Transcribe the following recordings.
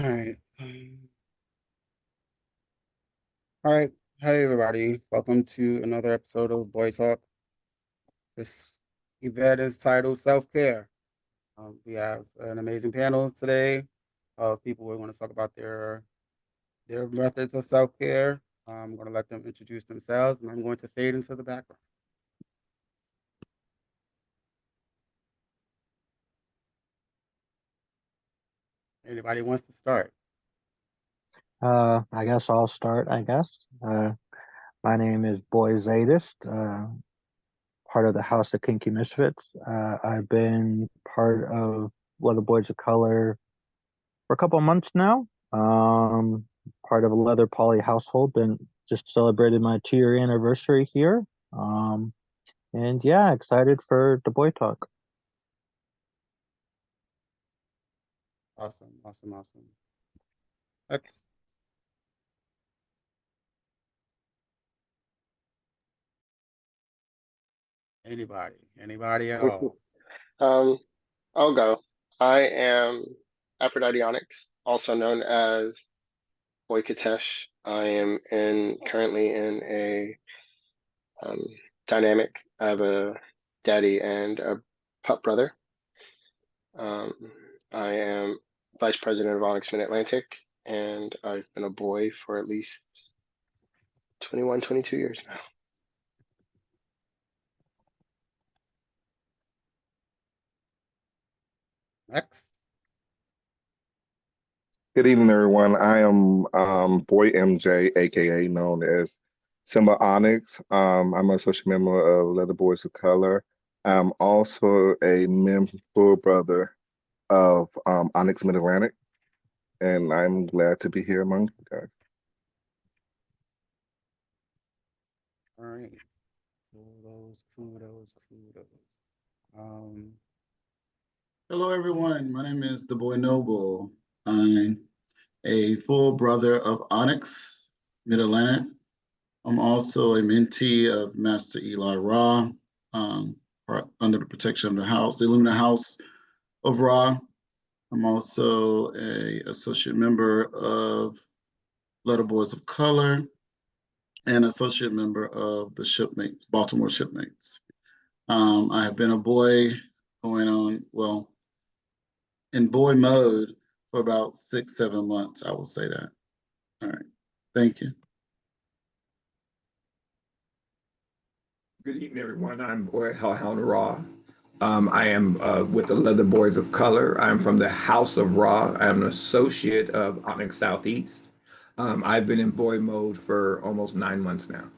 right. All right. Hey, everybody. Welcome to another episode of Boy Talk. This event is titled Self Care. We have an amazing panel today of people who are going to talk about their methods of self care. I'm going to let them introduce themselves, and I'm going to fade into the background. Anybody wants to start? I guess I'll start, I guess. My name is Boy Zadist, part of the House of Kinky Misfits. I've been part of Leather Boys of Color for a couple of months now. Part of a leather poly household, and just celebrated my 2-year anniversary here. Um, and yeah, excited for the Boy Talk. Awesome, awesome, awesome. X. Anybody at all? Um, I'll go. I am Aphrodite Onyx, also known as Boy Katesh. I am currently in a um, dynamic. I have a daddy and a pup brother. Um, I am vice president of Onyx Mid Atlantic, and I've been a boy for at least 21, 22 years now. X. Good evening, everyone. I am Boy MJ, aka known as Simba Onyx. I'm an associate member of Leather Boys of Color. I'm also a full brother of Onyx Mid Atlantic, and I'm glad to be here among you guys. All right. Kudos. Um, Hello, everyone. My name is the Boy Noble. I'm a full brother of Onyx Mid Atlantic. I'm also a mentee of Master Eli Ra, under the protection of the house, the Illumina House of Ra. I'm also a associate member of Letter Boys of Color and associate member of the Shipmates, Baltimore Shipmates. I have been a boy going on, well, in boy mode for about 6, 7 months. I will say that. All right. Thank you. Good evening, everyone. I'm Boy Hellhound Raw. I am with the Leather Boys of Color. I'm from the House of Raw. I'm an associate of Onyx Southeast. I've been in boy mode for almost 9 months now.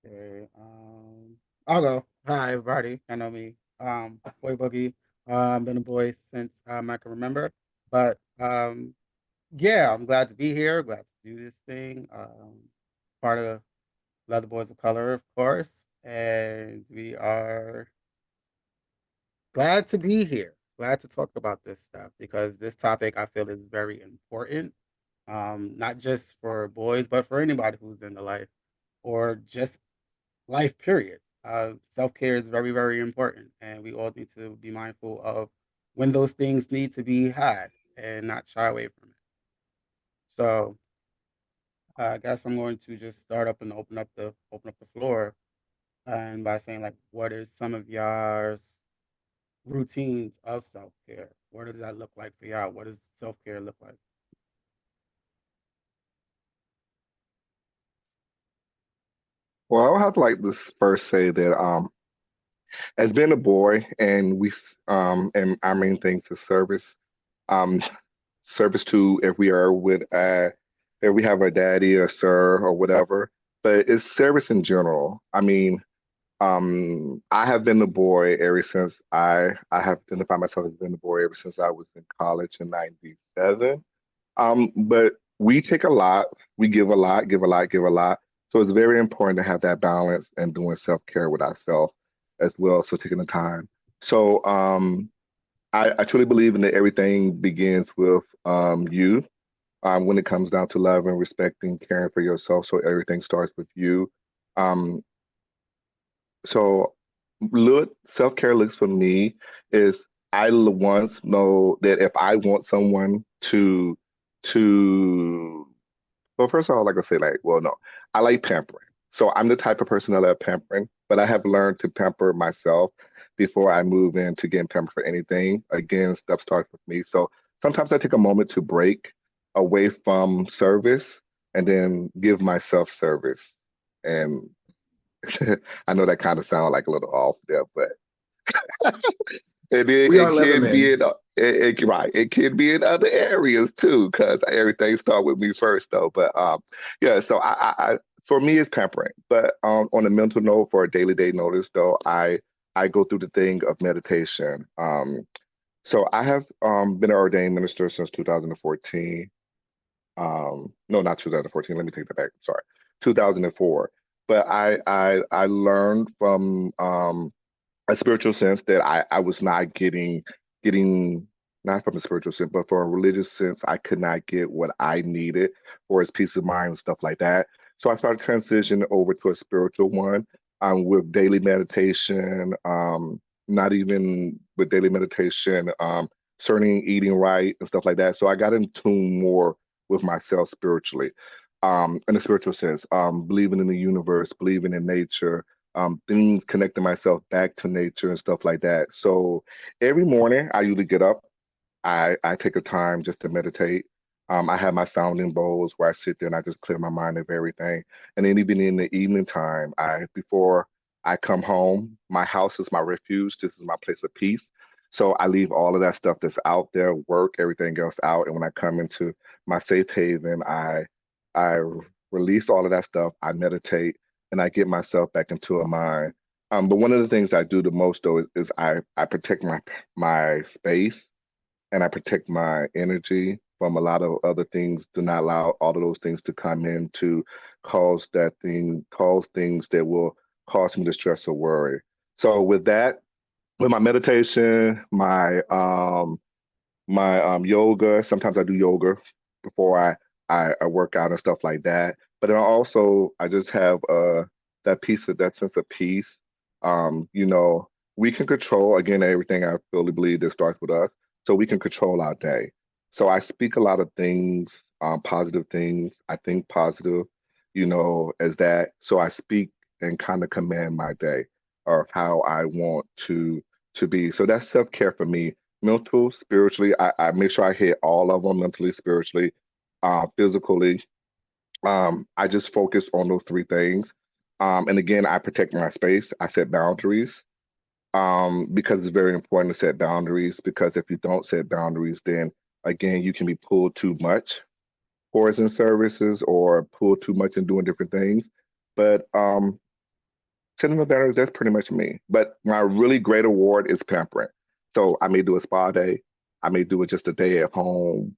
Okay, I'll go. Hi, everybody. I know me. Boy Boogie. Been a boy since I can remember. But yeah, I'm glad to be here. Glad to do this thing. Part of Leather Boys of Color, of course, and we are glad to be here. Glad to talk about this stuff because this topic I feel is very important. Not just for boys, but for anybody who's in the life or just life period. Self-care is very, very important, and we all need to be mindful of when those things need to be had and not shy away from it. So I guess I'm going to just start up and open up the floor, and by saying like, what is some of y'all's routines of self-care? What does that look like for y'all? What does self-care look like? Well, I would have to like this first say that as being a boy, and our main thing is um service to if we are with if we have a daddy, a sir, or whatever. But it's service in general. I mean, I have been a boy ever since I have identified myself as being a boy ever since I was in college in '97. But we take a lot, we give a lot, give a lot, give a lot. So it's very important to have that balance and doing self-care with ourselves as well. So taking the time. So I truly believe in that everything begins with you. When it comes down to love and respecting, caring for yourself. So everything starts with you. Um, so self-care looks for me is once know that if I want someone to well, first of all, like I say, like, well, no, I like pampering. So I'm the type of person that love pampering, but I have learned to pamper myself before I move into getting pampered for anything. Again, stuff starts with me. So sometimes I take a moment to break away from service and then give myself service. And I know that kind of sounds like a little off there, but We are it can be Leathermen. in right. It can be in other areas too, because everything starts with me first, though. But yeah. So for me, it's pampering. But on a mental note, for a daily day notice, though, I go through the thing of meditation. So I have been an ordained minister since 2014. No, not 2014. Let me take that back. Sorry, 2004. But I learned from a spiritual sense that I was not getting not from a spiritual sense, but for a religious sense, I could not get what I needed for his peace of mind and stuff like that. So I started transitioning over to a spiritual one with daily meditation, not even with daily meditation, certain eating right and stuff like that. So I got in tune more with myself spiritually, in a spiritual sense, believing in the universe, believing in nature, things connecting myself back to nature and stuff like that. So every morning I usually get up. I take a time just to meditate. I have my sounding bowls where I sit there and I just clear my mind of everything. And then even in the evening time, I before I come home, my house is my refuge. This is my place of peace. So I leave all of that stuff that's out there, work, everything else out. And when I come into my safe haven, I release all of that stuff. I meditate and I get myself back into a mind. But one of the things I do the most though is I protect my space and I protect my energy from a lot of other things. Do not allow all of those things to come in to cause things that will cause me to stress or worry. So with that, with my meditation, my yoga. Sometimes I do yoga before I work out and stuff like that. But then also I just have that sense of peace. You know, we can control again everything I fully believe that starts with us. So we can control our day. So I speak a lot of things, positive things. I think positive, as that. So I speak and kind of command my day of how I want to be. So that's self-care for me mental, spiritually. I make sure I hit all of them mentally, spiritually, physically. I just focus on those three things. And again, I protect my space. I set boundaries because it's very important to set boundaries because if you don't set boundaries, then again, you can be pulled too much for in services or pulled too much in doing different things. But setting the boundaries, that's pretty much me. But my really great award is pampering. So I may do a spa day. I may do it just a day at home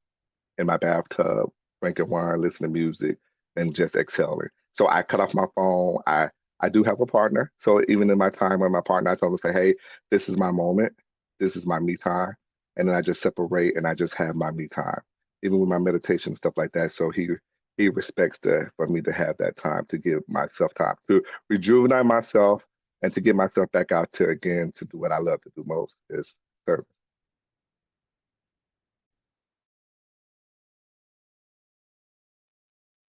in my bathtub, drinking wine, listening to music, and just exhaling. So I cut off my phone. I do have a partner. So even in my time with my partner, I tell him, say, hey, this is my moment. This is my me time. And then I just separate and I just have my me time, even with my meditation and stuff like that. So he respects that for me to have that time to give myself time to rejuvenate myself and to get myself back out to again to do what I love to do most is serve.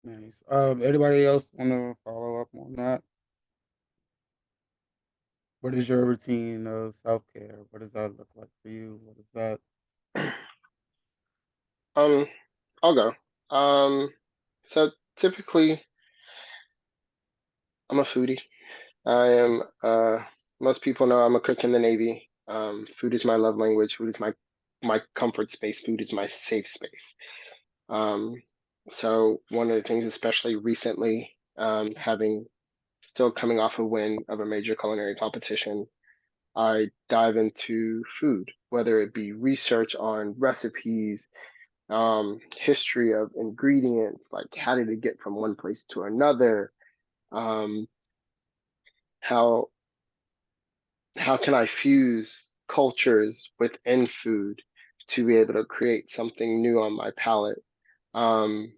Nice. Anybody else want to follow up on that? What is your routine of self care? What does that look like for you? What is that? Um, I'll go. So typically, I'm a foodie. I am. Most people know I'm a cook in the Navy. Food is my love language. Food is my comfort space. Food is my safe space. Um, so one of the things, especially recently, having still coming off a win of a major culinary competition, I dive into food, whether it be research on recipes, history of ingredients, like how did it get from one place to another, um, how how can I fuse cultures within food to be able to create something new on my palate. Um,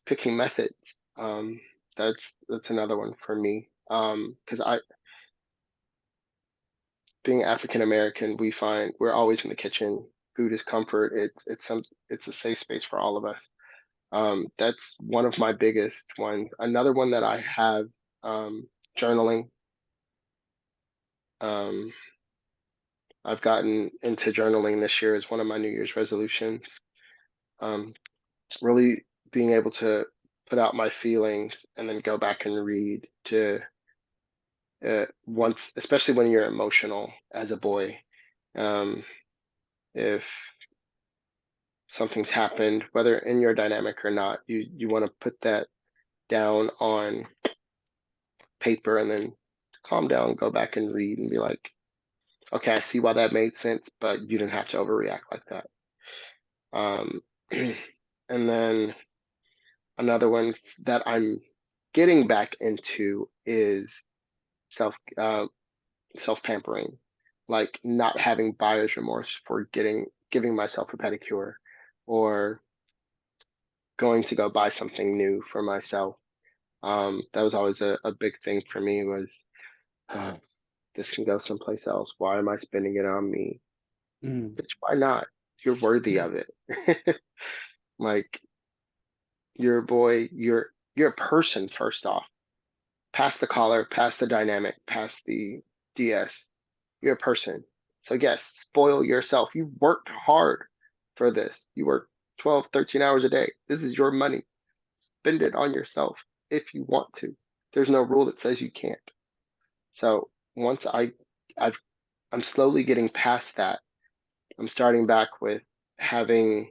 Picking methods, um, that's another one for me. Because being African American, we're always in the kitchen. Food is comfort. It's a safe space for all of us. That's one of my biggest ones. Another one that I have, journaling. Um, I've gotten into journaling this year as one of my New Year's resolutions. Um, really being able to put out my feelings and then go back and read to once, especially when you're emotional as a boy. Um, if something's happened, whether in your dynamic or not, you want to put that down on paper and then calm down, go back and read and be like, okay, I see why that made sense, but you didn't have to overreact like that. Um, and then another one that I'm getting back into is self self pampering, like not having buyer's remorse for giving myself a pedicure or going to go buy something new for myself. That was always a big thing for me was uh, this can go someplace else. Why am I spending it on me? Mm. Bitch, why not? You're worthy of it. Like you're a boy, you're a person first off. Past the collar, past the dynamic, past the DS. You're a person. So yes, spoil yourself. You worked hard for this. You work 12, 13 hours a day. This is your money. Spend it on yourself if you want to. There's no rule that says you can't. So once I've I'm slowly getting past that. I'm starting back with having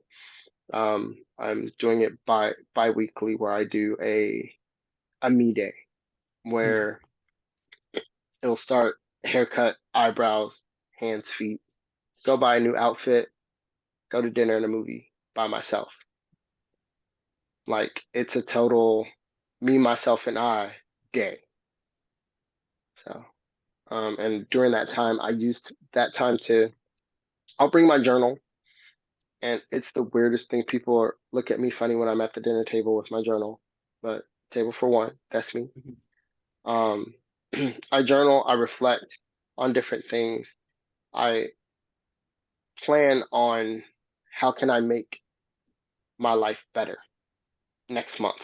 I'm doing it bi-weekly where I do a me day Mm. where it'll start haircut, eyebrows, hands, feet, go buy a new outfit, go to dinner and a movie by myself. Like it's a total me, myself, and I day. So, and during that time, I used that time to, I'll bring my journal, and it's the weirdest thing. Look at me funny when I'm at the dinner table with my journal, but table for one, that's me. Mhm. Um, I journal, I reflect on different things. I plan on how can I make my life better next month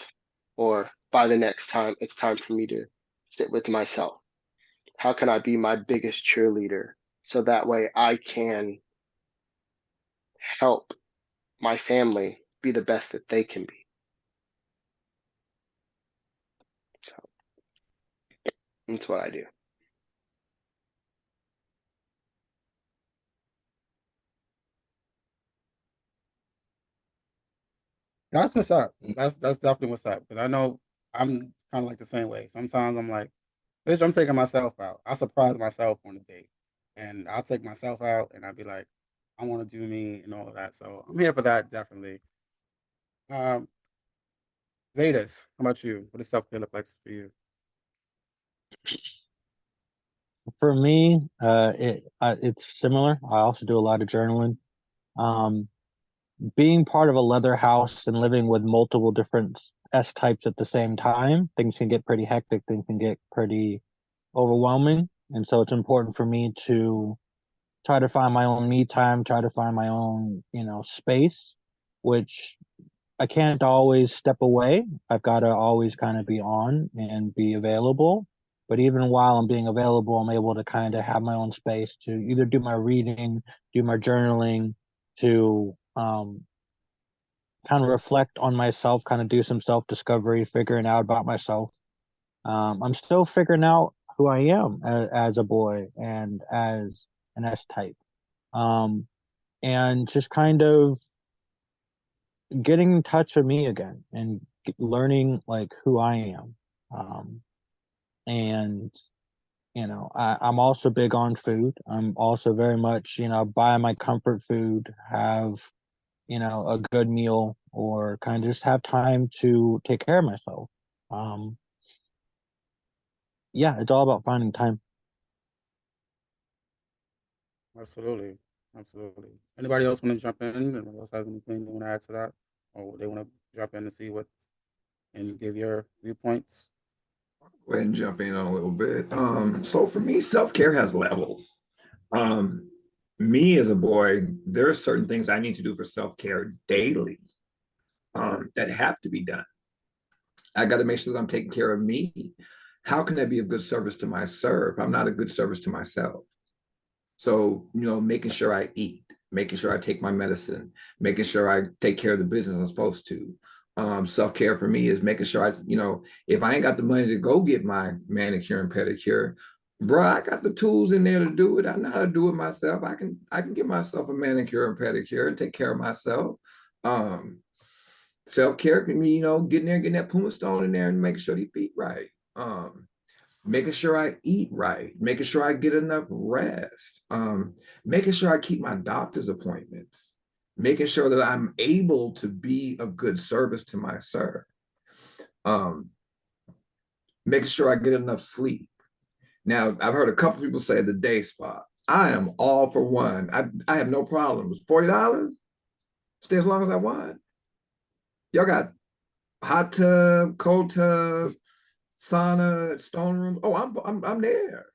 or by the next time it's time for me to sit with myself. How can I be my biggest cheerleader so that way I can help my family be the best that they can be? So that's what I do. That's what's up. That's definitely what's up. Because I know I'm kind of like the same way. Sometimes I'm like, bitch, I'm taking myself out. I surprise myself on a date, and I'll take myself out, and I'll be like, I want to do me and all of that. So I'm here for that definitely. Um, Zetas, how about you? What does self care look like for you? For me, it's similar. I also do a lot of journaling. Um, Being part of a leather house and living with multiple different S types at the same time, things can get pretty hectic. Things can get pretty overwhelming, and so it's important for me to try to find my own me time, try to find my own, space, which I can't always step away. I've got to always kind of be on and be available. But even while I'm being available, I'm able to kind of have my own space to either do my reading, do my journaling, to kind of reflect on myself, kind of do some self discovery, figuring out about myself. I'm still figuring out who I am as a boy and as an S type. Um, and just kind of getting in touch with me again and learning like who I am. Um, and I'm also big on food. I'm also very much, buy my comfort food, have, a good meal, or kind of just have time to take care of myself. Um, yeah, it's all about finding time. Absolutely, absolutely. Anybody else want to jump in? Anybody else have anything they want to add to that, or they want to jump in and see what and give your viewpoints? Go ahead and jump in on a little bit. So for me, self-care has levels. Um, Me as a boy, there are certain things I need to do for self-care daily that have to be done. I got to make sure that I'm taking care of me. How can I be of good service to myself? I'm not a good service to myself. So, making sure I eat, making sure I take my medicine, making sure I take care of the business I'm supposed to. Self-care for me is making sure if I ain't got the money to go get my manicure and pedicure, bro, I got the tools in there to do it. I know how to do it myself. I can get myself a manicure and pedicure and take care of myself. Um, Self-care can be, getting there, getting that Puma Stone in there and making sure the feet right. Making sure I eat right, making sure I get enough rest, making sure I keep my doctor's appointments, making sure that I'm able to be of good service to myself, um, making sure I get enough sleep. Now, I've heard a couple people say the day spa. I am all for one. I have no problems. $40, stay as long as I want. Y'all got hot tub, cold tub, sauna, stone room. Oh, I'm there.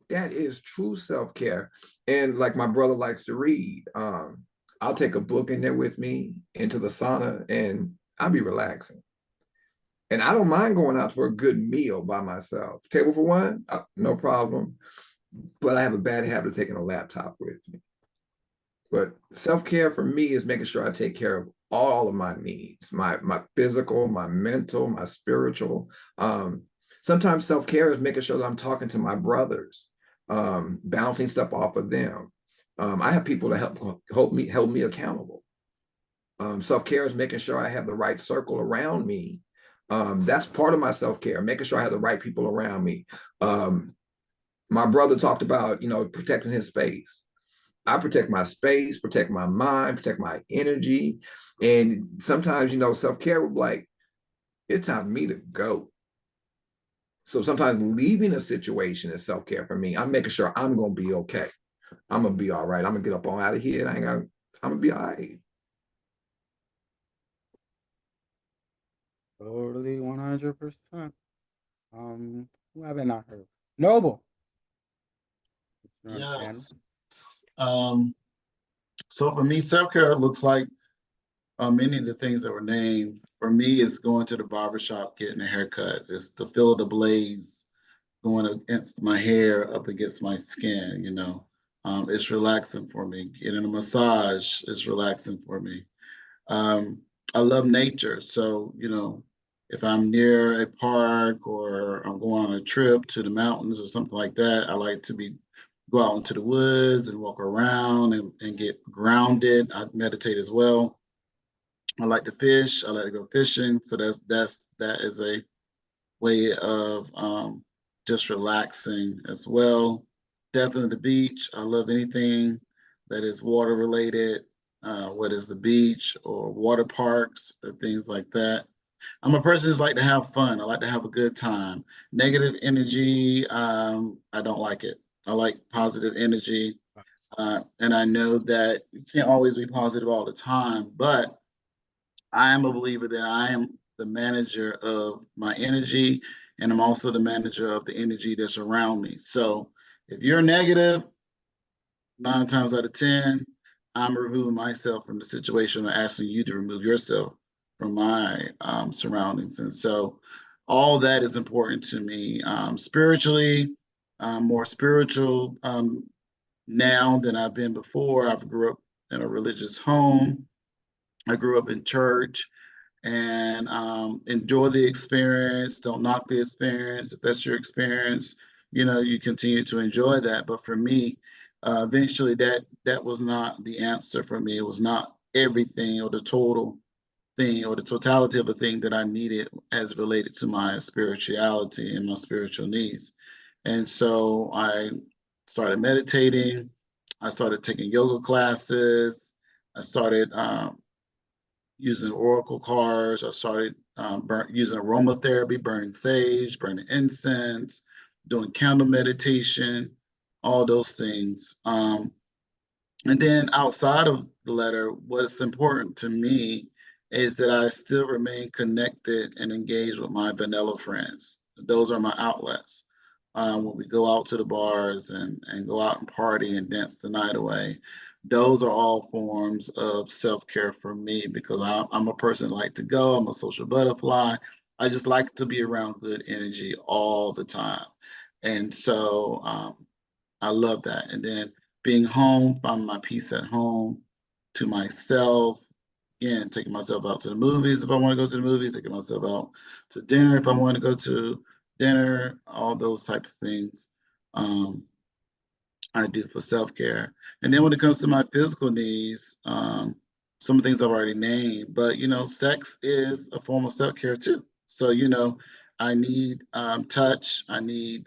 That is true self-care. And like my brother likes to read, I'll take a book in there with me into the sauna and I'll be relaxing. And I don't mind going out for a good meal by myself. Table for one, no problem. But I have a bad habit of taking a laptop with me. But self-care for me is making sure I take care of all of my needs, my physical, my mental, my spiritual. Sometimes self-care is making sure that I'm talking to my brothers, bouncing stuff off of them. I have people to help me accountable. Self-care is making sure I have the right circle around me. That's part of my self-care, making sure I have the right people around me. My brother talked about, protecting his space. I protect my space, protect my mind, protect my energy. And sometimes, self-care will be like, it's time for me to go. So sometimes leaving a situation is self-care for me. I'm making sure I'm going to be okay. I'm going to be all right. I'm going to get up on out of here and I'm going to be all right. Totally 100%. Who have I not heard? Noble. You're on the panel. Yes. So for me, self-care looks like many of the things that were named. For me, it's going to the barbershop, getting a haircut. It's to feel the blaze going against my hair, up against my skin, It's relaxing for me. Getting a massage is relaxing for me. Um, I love nature. So, if I'm near a park or I'm going on a trip to the mountains or something like that, I like to go out into the woods and walk around and get grounded. I meditate as well. I like to fish. I like to go fishing. So that is a way of just relaxing as well. Definitely the beach. I love anything that is water related, whether it's the beach or water parks or things like that. I'm a person who's like to have fun. I like to have a good time. Negative energy, I don't like it. I like positive energy. And I know that you can't always be positive all the time, but I am a believer that I am the manager of my energy, and I'm also the manager of the energy that's around me. So if you're negative, 9 times out of 10, I'm removing myself from the situation or asking you to remove yourself from my surroundings. And so all that is important to me. Spiritually, I'm more spiritual now than I've been before. I've grew up in a religious home. I grew up in church and enjoy the experience. Don't knock the experience. If that's your experience, you continue to enjoy that. But for me, eventually that was not the answer for me. It was not everything or the total thing or the totality of a thing that I needed as related to my spirituality and my spiritual needs. And so I started meditating. I started taking yoga classes. I started using oracle cards. I started using aromatherapy, burning sage, burning incense, doing candle meditation, all those things. And then outside of the letter, what's important to me is that I still remain connected and engaged with my vanilla friends. Those are my outlets. when we go out to the bars and go out and party and dance the night away. Those are all forms of self-care for me because I'm a person that like to go. I'm a social butterfly. I just like to be around good energy all the time. And so I love that. And then being home, finding my peace at home to myself. Again, taking myself out to the movies if I want to go to the movies, taking myself out to dinner if I want to go to dinner, all those types of things. Um, I do for self care. And then when it comes to my physical needs, some of the things I've already named, but sex is a form of self care too. So, I need touch, I need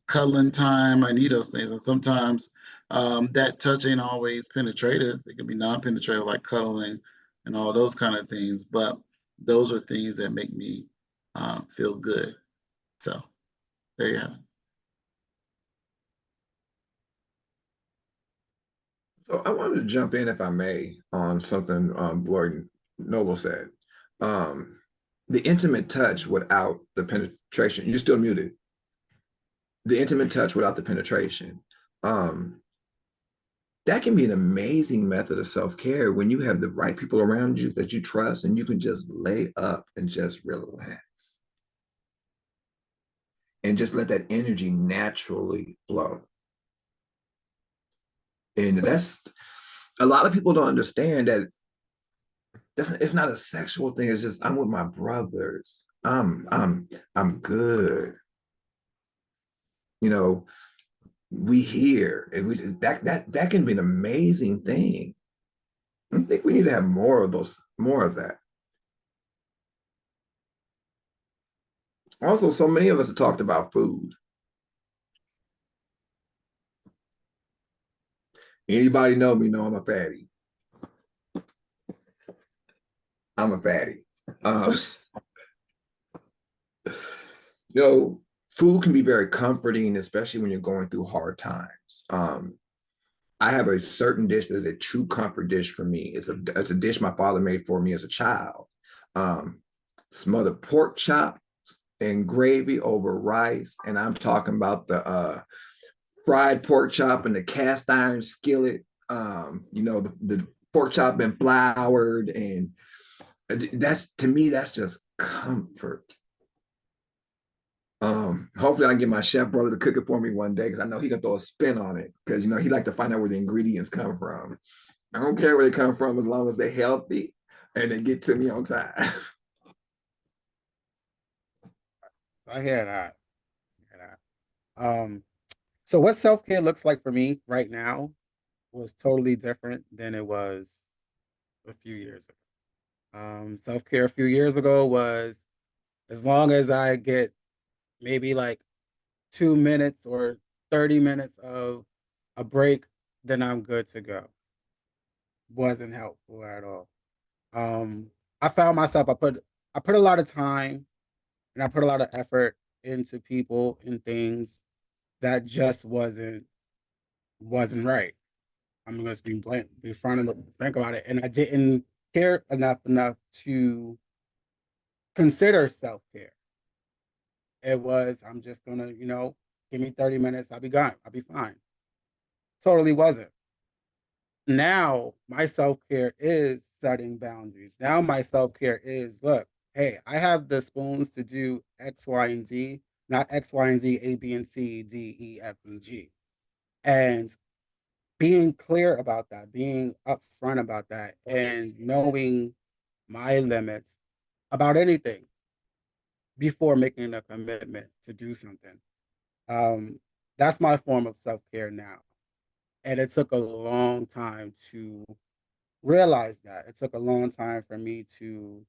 cuddling time, I need those things. And sometimes that touch ain't always penetrative, it can be non penetrative, like cuddling and all those kind of things. But those are things that make me feel good. So, there you have it. So I wanted to jump in, if I may, on something Lord Noble said. The intimate touch without the penetration. You're still muted. The intimate touch without the penetration. That can be an amazing method of self-care when you have the right people around you that you trust and you can just lay up and just relax and just let that energy naturally flow. And that's a lot of people don't understand that it's not a sexual thing. It's just I'm with my brothers. I'm good. We here. And that can be an amazing thing. I think we need to have more of that. Also, so many of us have talked about food. Anybody know me know I'm a fatty. I'm a fatty. Food can be very comforting, especially when you're going through hard times. I have a certain dish that is a true comfort dish for me. It's a dish my father made for me as a child. Smothered pork chops and gravy over rice. And I'm talking about the fried pork chop in the cast iron skillet. The pork chop been floured, and to me, that's just comfort. Hopefully I can get my chef brother to cook it for me one day because I know he can throw a spin on it because he like to find out where the ingredients come from. I don't care where they come from as long as they're healthy and they get to me on time. I hear that. I hear that. So what self-care looks like for me right now was totally different than it was a few years ago. Self-care a few years ago was as long as I get maybe like 2 minutes or 30 minutes of a break, then I'm good to go. Wasn't helpful at all. Um, I found myself I put a lot of time and I put a lot of effort into people and things that just wasn't right. I'm gonna be blank, be front and think about it, and I didn't care enough to consider self care. It was I'm just gonna give me 30 minutes, I'll be gone, I'll be fine. Totally wasn't. Now my self-care is setting boundaries. Now my self-care is look, hey, I have the spoons to do X, Y, and Z, not X, Y, and Z, A, B, and C, D, E, F, and G. And being clear about that, being upfront about that, and knowing my limits about anything before making a commitment to do something. Um, that's my form of self-care now. And it took a long time to realize that. It took a long time for me to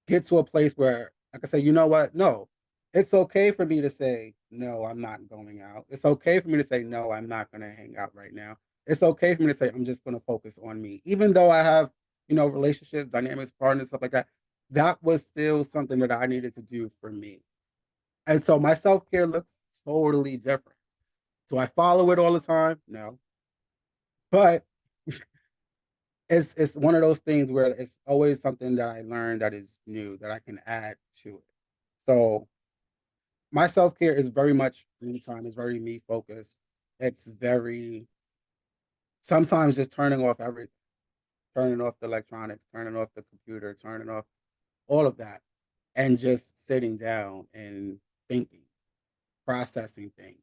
get to a place where I could say, you know what? No, it's okay for me to say, no, I'm not going out. It's okay for me to say, no, I'm not going to hang out right now. It's okay for me to say, I'm just going to focus on me. Even though I have, relationships, dynamics, partners, stuff like that, that was still something that I needed to do for me. And so my self care looks totally different. Do I follow it all the time? No. But it's one of those things where it's always something that I learned that is new that I can add to it. So my self-care is very much me time, it's very me focused. It's very sometimes just turning off everything, turning off the electronics, turning off the computer, turning off all of that, and just sitting down and thinking, processing things.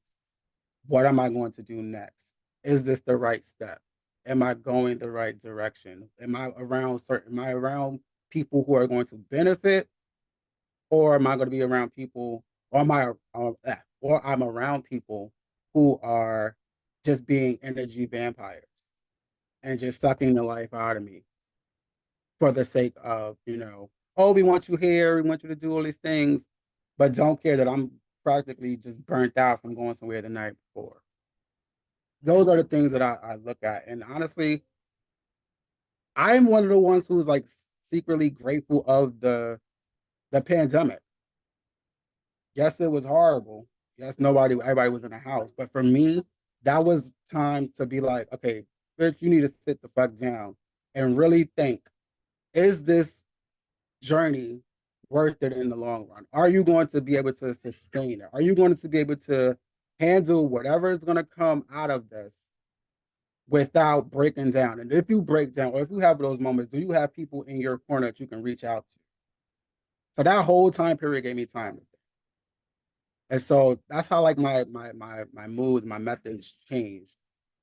What am I going to do next? Is this the right step? Am I going the right direction? Am I around people who are going to benefit, or am I going to be around people, or or I'm around people who are just being energy vampires and just sucking the life out of me for the sake of, oh, we want you here, we want you to do all these things, but don't care that I'm practically just burnt out from going somewhere the night before. Those are the things that I look at. And honestly, I'm one of the ones who's like secretly grateful of the pandemic. Yes, it was horrible. Yes, everybody was in the house. But for me, that was time to be like, okay, bitch, you need to sit the fuck down and really think, is this journey worth it in the long run? Are you going to be able to sustain it? Are you going to be able to handle whatever is going to come out of this without breaking down? And if you break down, or if you have those moments, do you have people in your corner that you can reach out to? So that whole time period gave me time to think. And so that's how like my moods, my methods changed.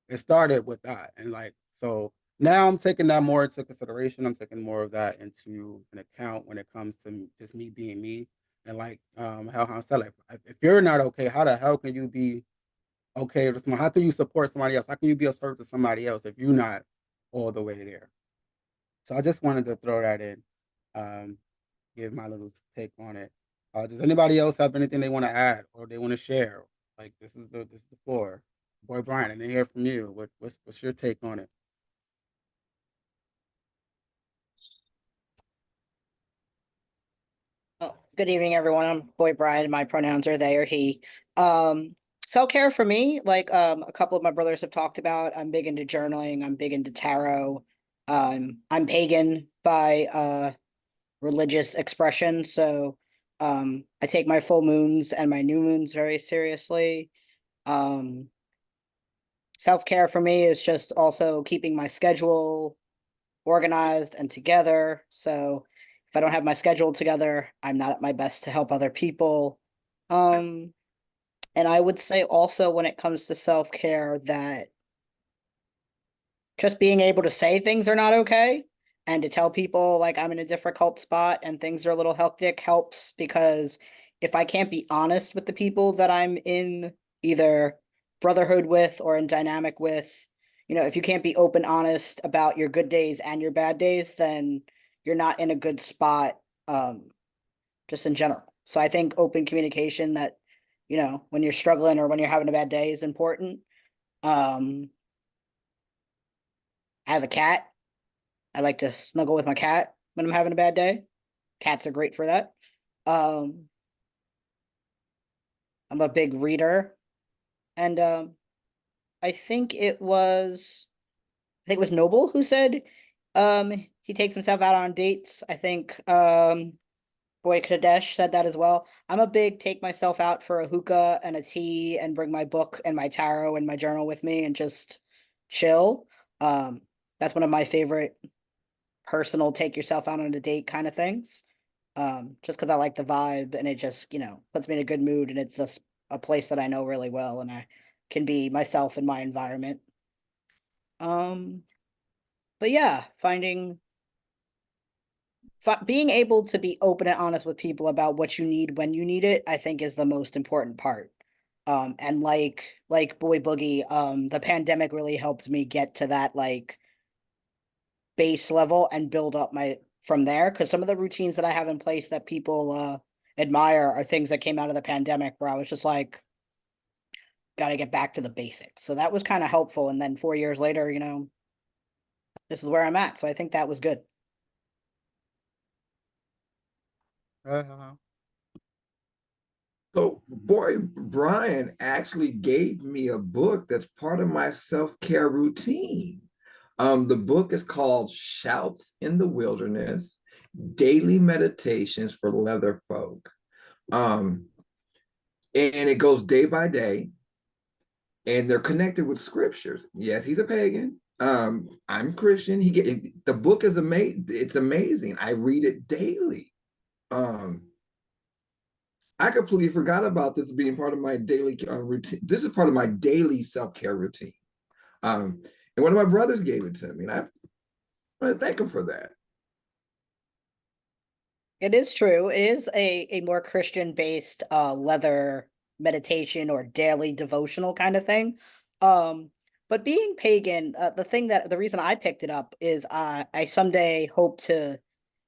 It started with that. And like so now I'm taking that more into consideration. I'm taking more of that into an account when it comes to just me being me. And like how I said, like if you're not okay, how the hell can you be okay with someone? How can you support somebody else? How can you be of service to somebody else if you're not all the way there? So I just wanted to throw that in, um, give my little take on it. Does anybody else have anything they want to add or they want to share? Like this is the floor. Boy Brian, I didn't hear from you. What's your take on it? Oh, good evening, everyone. I'm Boy Brian. My pronouns are they or he. Um, Self-care for me, like a couple of my brothers have talked about, I'm big into journaling, I'm big into tarot. I'm pagan by religious expression, so I take my full moons and my new moons very seriously. Um, Self-care for me is just also keeping my schedule organized and together. So if I don't have my schedule together, I'm not at my best to help other people. Um, and I would say also when it comes to self-care that just being able to say things are not okay and to tell people like I'm in a difficult spot and things are a little hectic helps, because if I can't be honest with the people that I'm in either brotherhood with or in dynamic with, if you can't be open, honest about your good days and your bad days, then you're not in a good spot, just in general. So I think open communication that, when you're struggling or when you're having a bad day is important. Um, I have a cat. I like to snuggle with my cat when I'm having a bad day. Cats are great for that. Um, I'm a big reader, and I think it was Noble who said he takes himself out on dates. I think Boy Kadesh said that as well. I'm a big take myself out for a hookah and a tea and bring my book and my tarot and my journal with me and just chill. That's one of my favorite personal take yourself out on a date kind of things. Just because I like the vibe and it just, puts me in a good mood, and it's just a place that I know really well and I can be myself in my environment. Um, but yeah, being able to be open and honest with people about what you need when you need it, I think is the most important part. And like Boy Boogie, the pandemic really helped me get to that like base level and build up my from there, because some of the routines that I have in place that people admire are things that came out of the pandemic where I was just like, got to get back to the basics. So that was kind of helpful. And then 4 years later, this is where I'm at. So I think that was good. Uh, So, boy, Brian actually gave me a book that's part of my self-care routine. The book is called Shouts in the Wilderness, Daily Meditations for Leather Folk. Um, And it goes day by day, and they're connected with scriptures. Yes, he's a pagan. I'm Christian. The book is amazing. It's amazing. I read it daily. I completely forgot about this being part of my daily routine. This is part of my daily self-care routine. And one of my brothers gave it to me, and I want to thank him for that. It is true. It is a more Christian-based leather meditation or daily devotional kind of thing. But being pagan, the reason I picked it up is I someday hope to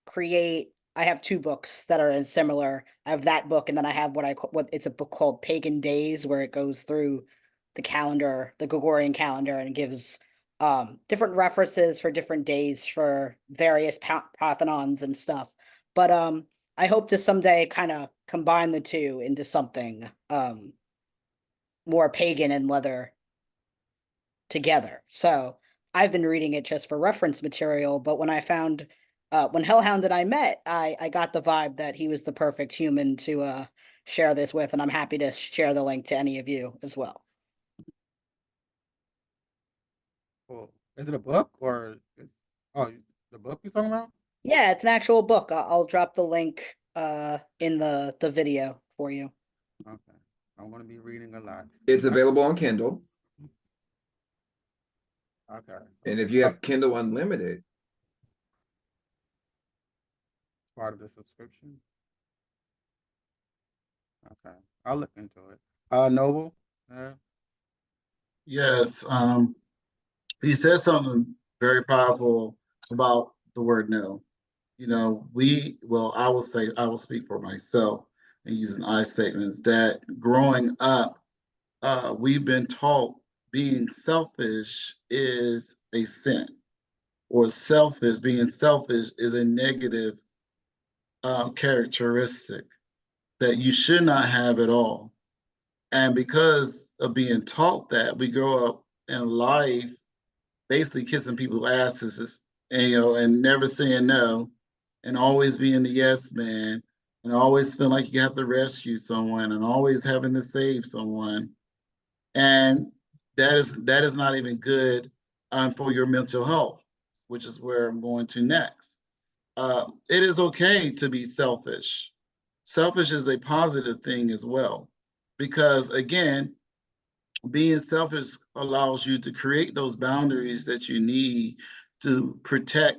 create. I have two books that are similar. I have that book, and then I have what it's a book called Pagan Days, where it goes through the calendar, the Gregorian calendar, and gives different references for different days for various parthenons and stuff. But I hope to someday kind of combine the two into something more pagan and leather together. So I've been reading it just for reference material, but when I found when Hellhound and I met, I got the vibe that he was the perfect human to share this with, and I'm happy to share the link to any of you as well. Cool. Is it a book or the book you're talking about? Yeah, it's an actual book. I'll drop the link in the video for you. Okay. I'm gonna be reading a lot. It's available on Kindle. Okay. And if you have Kindle Unlimited, Part of the subscription. Okay. I'll look into it. Noble. Yeah. Yes, he said something very powerful about the word no. You know, I will say, I will speak for myself and using I statements that growing up, we've been taught being selfish is a sin, or being selfish is a negative characteristic that you should not have at all. And because of being taught that, we grow up in life basically kissing people's asses, and and never saying no, and always being the yes man, and always feeling like you have to rescue someone, and always having to save someone. And that is not even good for your mental health, which is where I'm going to next. It is okay to be selfish. Selfish is a positive thing as well, because again, being selfish allows you to create those boundaries that you need to protect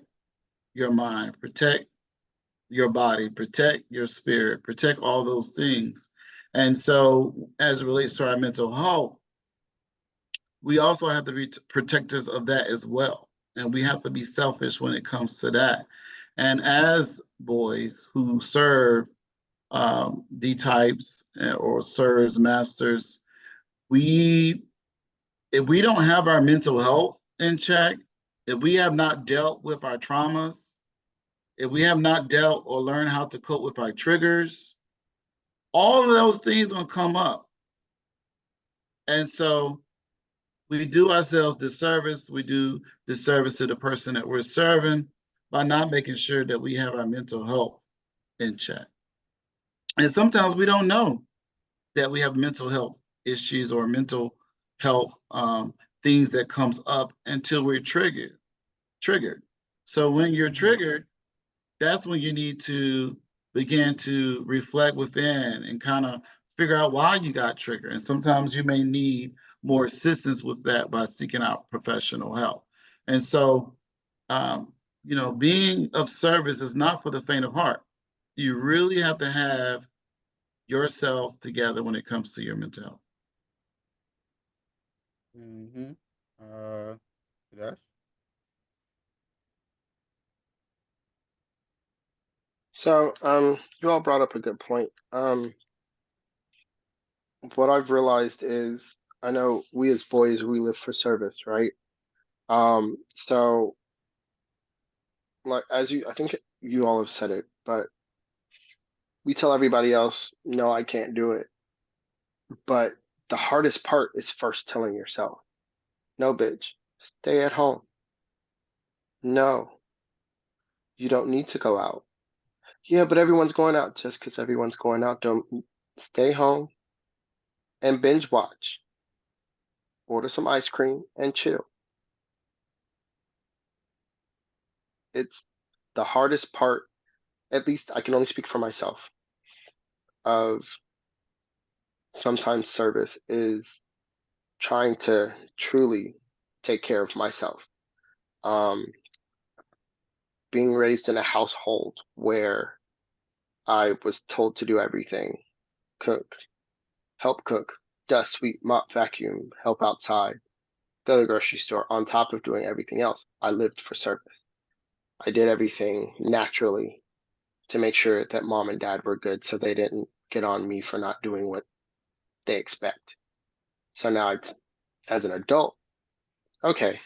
your mind, protect your body, protect your spirit, protect all those things. And so, as it relates to our mental health, we also have to be protectors of that as well. And we have to be selfish when it comes to that. And as boys who serve D types or serves masters, we if we don't have our mental health in check, if we have not dealt with our traumas, if we have not dealt or learned how to cope with our triggers, all of those things gonna come up. And so we do ourselves disservice. We do disservice to the person that we're serving by not making sure that we have our mental health in check. And sometimes we don't know that we have mental health issues or mental health things that comes up until we're triggered. So when you're triggered, that's when you need to begin to reflect within and kind of figure out why you got triggered. And sometimes you may need more assistance with that by seeking out professional help. And so, being of service is not for the faint of heart. You really have to have yourself together when it comes to your mental health. Mm-hmm. Uh, Dash. So, you all brought up a good point. What I've realized is, I know we as boys, we live for service, right? So like I think you all have said it, but we tell everybody else, no, I can't do it. But the hardest part is first telling yourself, no, bitch, stay at home. No, you don't need to go out. Yeah, but everyone's going out. Just because everyone's going out, don't stay home. and binge watch, order some ice cream, and chill. It's the hardest part, at least I can only speak for myself, of sometimes service is trying to truly take care of myself. Um, being raised in a household where I was told to do everything, cook, help cook, dust, sweep, mop, vacuum, help outside, go to the grocery store, on top of doing everything else. I lived for service. I did everything naturally to make sure that mom and dad were good so they didn't get on me for not doing what they expect. So now, as an adult, okay,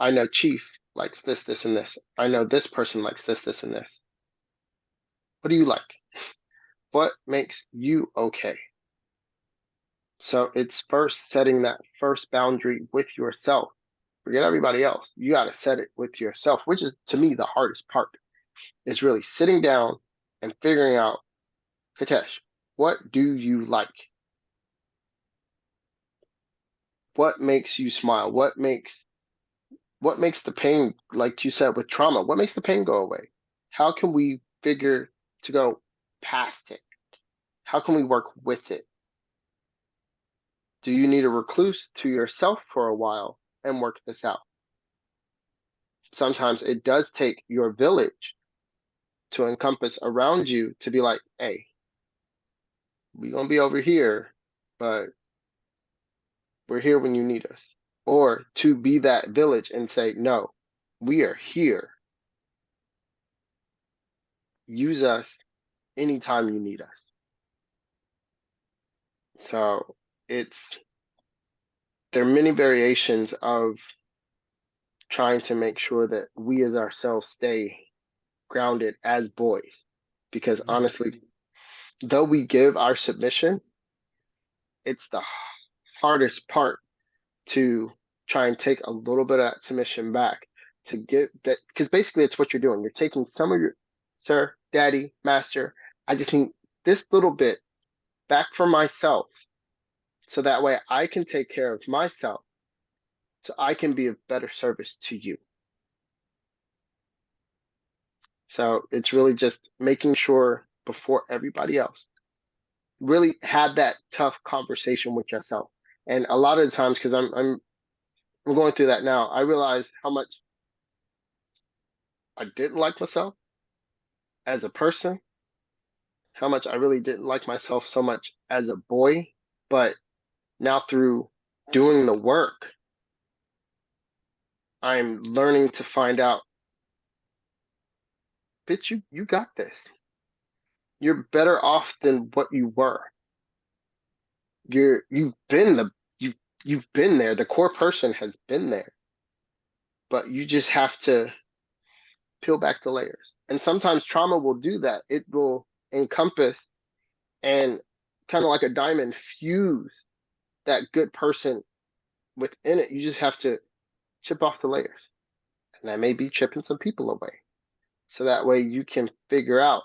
I know Chief likes this, this, and this. I know this person likes this, this, and this. What do you like? What makes you okay? So it's first setting that first boundary with yourself. Forget everybody else. You got to set it with yourself, which is to me the hardest part. Is really sitting down and figuring out, Katesh, what do you like? What makes you smile? What makes the pain, like you said with trauma, what makes the pain go away? How can we figure to go past it? How can we work with it? Do you need a recluse to yourself for a while and work this out? Sometimes it does take your village to encompass around you to be like, hey, we're going to be over here, but we're here when you need us. Or to be that village and say, no, we are here. Use us anytime you need us. So there are many variations of trying to make sure that we as ourselves stay grounded as boys. Because honestly, though we give our submission, it's the hardest part to try and take a little bit of that submission back to get that, because basically it's what you're doing. You're taking some of your, sir, daddy, master, I just need this little bit back for myself so that way I can take care of myself so I can be of better service to you. So it's really just making sure before everybody else, really have that tough conversation with yourself. And a lot of the times, because I'm going through that now, I realize how much I didn't like myself as a person, how much I really didn't like myself so much as a boy. But now through doing the work, I'm learning to find out, bitch, you got this. You're better off than what you were. You've been you've been there. The core person has been there. But you just have to peel back the layers. And sometimes trauma will do that. It will encompass and kind of like a diamond fuse that good person within it. You just have to chip off the layers. And that may be chipping some people away. So that way you can figure out,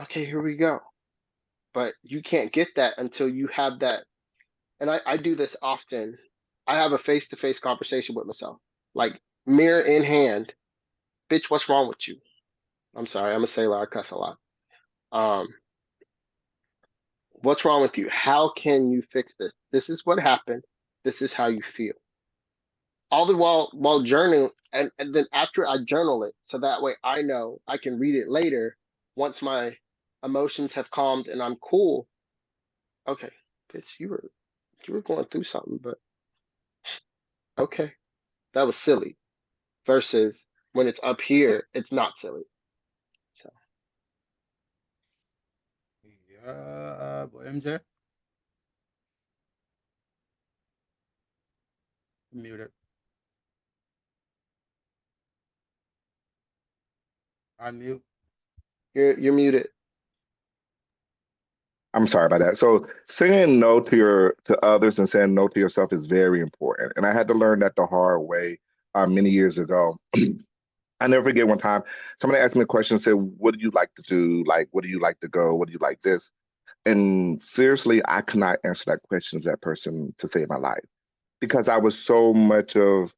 okay, here we go. But you can't get that until you have that. And I do this often. I have a face-to-face conversation with myself, like mirror in hand. Bitch, what's wrong with you? I'm sorry, I'm a sailor. I cuss a lot. Um, what's wrong with you? How can you fix this? This is what happened. This is how you feel. All the while journaling, and then after I journal it, so that way I know I can read it later once my emotions have calmed and I'm cool. Okay, bitch, you were going through something, but okay, that was silly. Versus when it's up here, it's not silly. So Yeah, boy, MJ, muted. Unmute. you're muted. I'm sorry about that. So saying no to others and saying no to yourself is very important. And I had to learn that the hard way many years ago. I never forget one time somebody asked me a question and said, "What do you like to do? Like, what do you like to go? What do you like this?" And seriously, I could not answer that question as that person to save my life because I was so much of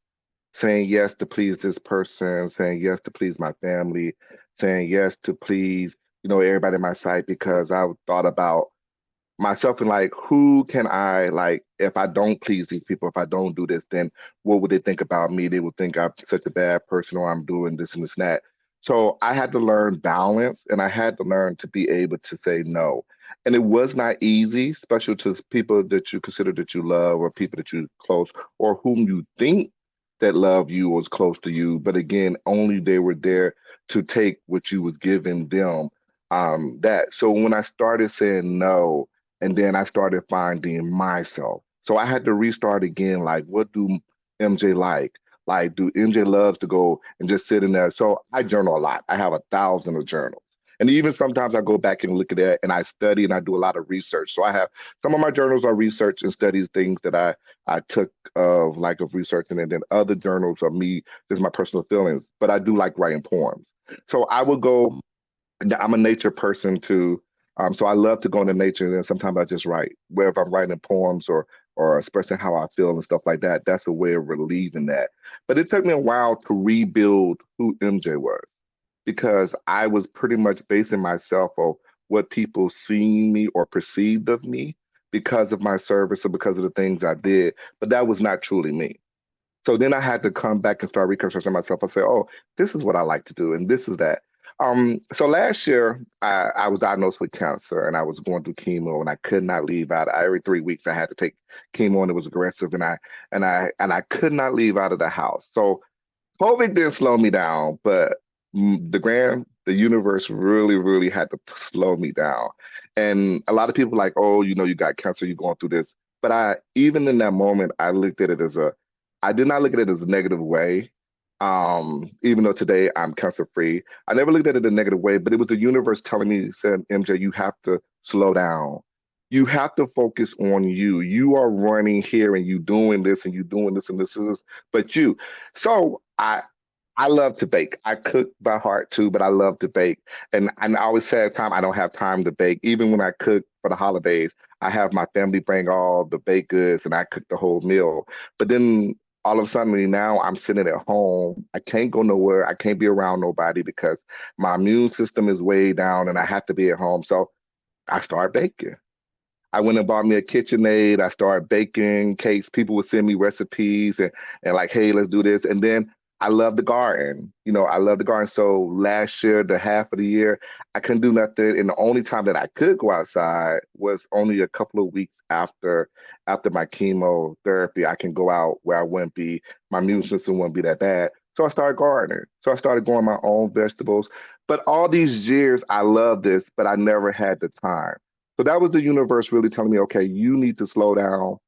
saying yes to please this person, saying yes to please my family, saying yes to please, everybody in my sight because I thought about myself and like who can I like if I don't please these people, if I don't do this, then what would they think about me? They would think I'm such a bad person or I'm doing this and this and that. So I had to learn balance and I had to learn to be able to say no. And it was not easy, especially to people that you consider that you love or people that you close or whom you think that love you was close to you. But again, only they were there to take what you was giving them. That so when I started saying no, and then I started finding myself. So I had to restart again. Like, what do MJ like? Like, do MJ loves to go and just sit in there? So I journal a lot. I have 1,000 of journals. And even sometimes I go back and look at that and I study and I do a lot of research. So I have some of my journals are research and studies things that I took of researching, and then other journals are me, just my personal feelings. But I do like writing poems. So I would go I'm a nature person too. So I love to go into nature and then sometimes I just write. Whether I'm writing poems or expressing how I feel and stuff like that, that's a way of relieving that. But it took me a while to rebuild who MJ was because I was pretty much basing myself on what people seen me or perceived of me because of my service or because of the things I did. But that was not truly me. So then I had to come back and start reconstructing myself. I said, oh, this is what I like to do, and this is that. So last year I was diagnosed with cancer and I was going through chemo and I could not leave out. Every 3 weeks I had to take chemo and it was aggressive and I could not leave out of the house. So COVID did slow me down, but the universe really, really had to slow me down. And a lot of people like, oh, you got cancer, you're going through this. But even in that moment, I did not look at it as a negative way. Even though today I'm cancer free, I never looked at it a negative way, but it was the universe telling me, said, MJ, you have to slow down. You have to focus on you. You are running here and you doing this and you doing this and this and this, but you. So I love to bake. I cook by heart too, but I love to bake. And I always say at time I don't have time to bake. Even when I cook for the holidays, I have my family bring all the baked goods and I cook the whole meal. But then all of a sudden now I'm sitting at home. I can't go nowhere. I can't be around nobody because my immune system is way down and I have to be at home. So I start baking. I went and bought me a KitchenAid. I started baking cakes. People would send me recipes and like, hey, let's do this. And then I love the garden. I love the garden. So last year, the half of the year, I couldn't do nothing. And the only time that I could go outside was only a couple of weeks after my chemotherapy. I can go out where I wouldn't be, my immune system wouldn't be that bad. So I started gardening. So I started growing my own vegetables. But all these years, I love this, but I never had the time. So that was the universe really telling me, okay, you need to slow down.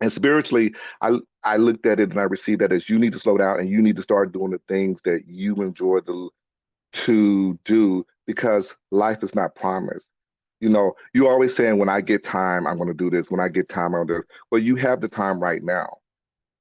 And spiritually, I looked at it and I received that as you need to slow down and you need to start doing the things that you enjoy to do because life is not promised. You always saying, when I get time, I'm going to do this. When I get time, I'm going to do this. Well, you have the time right now,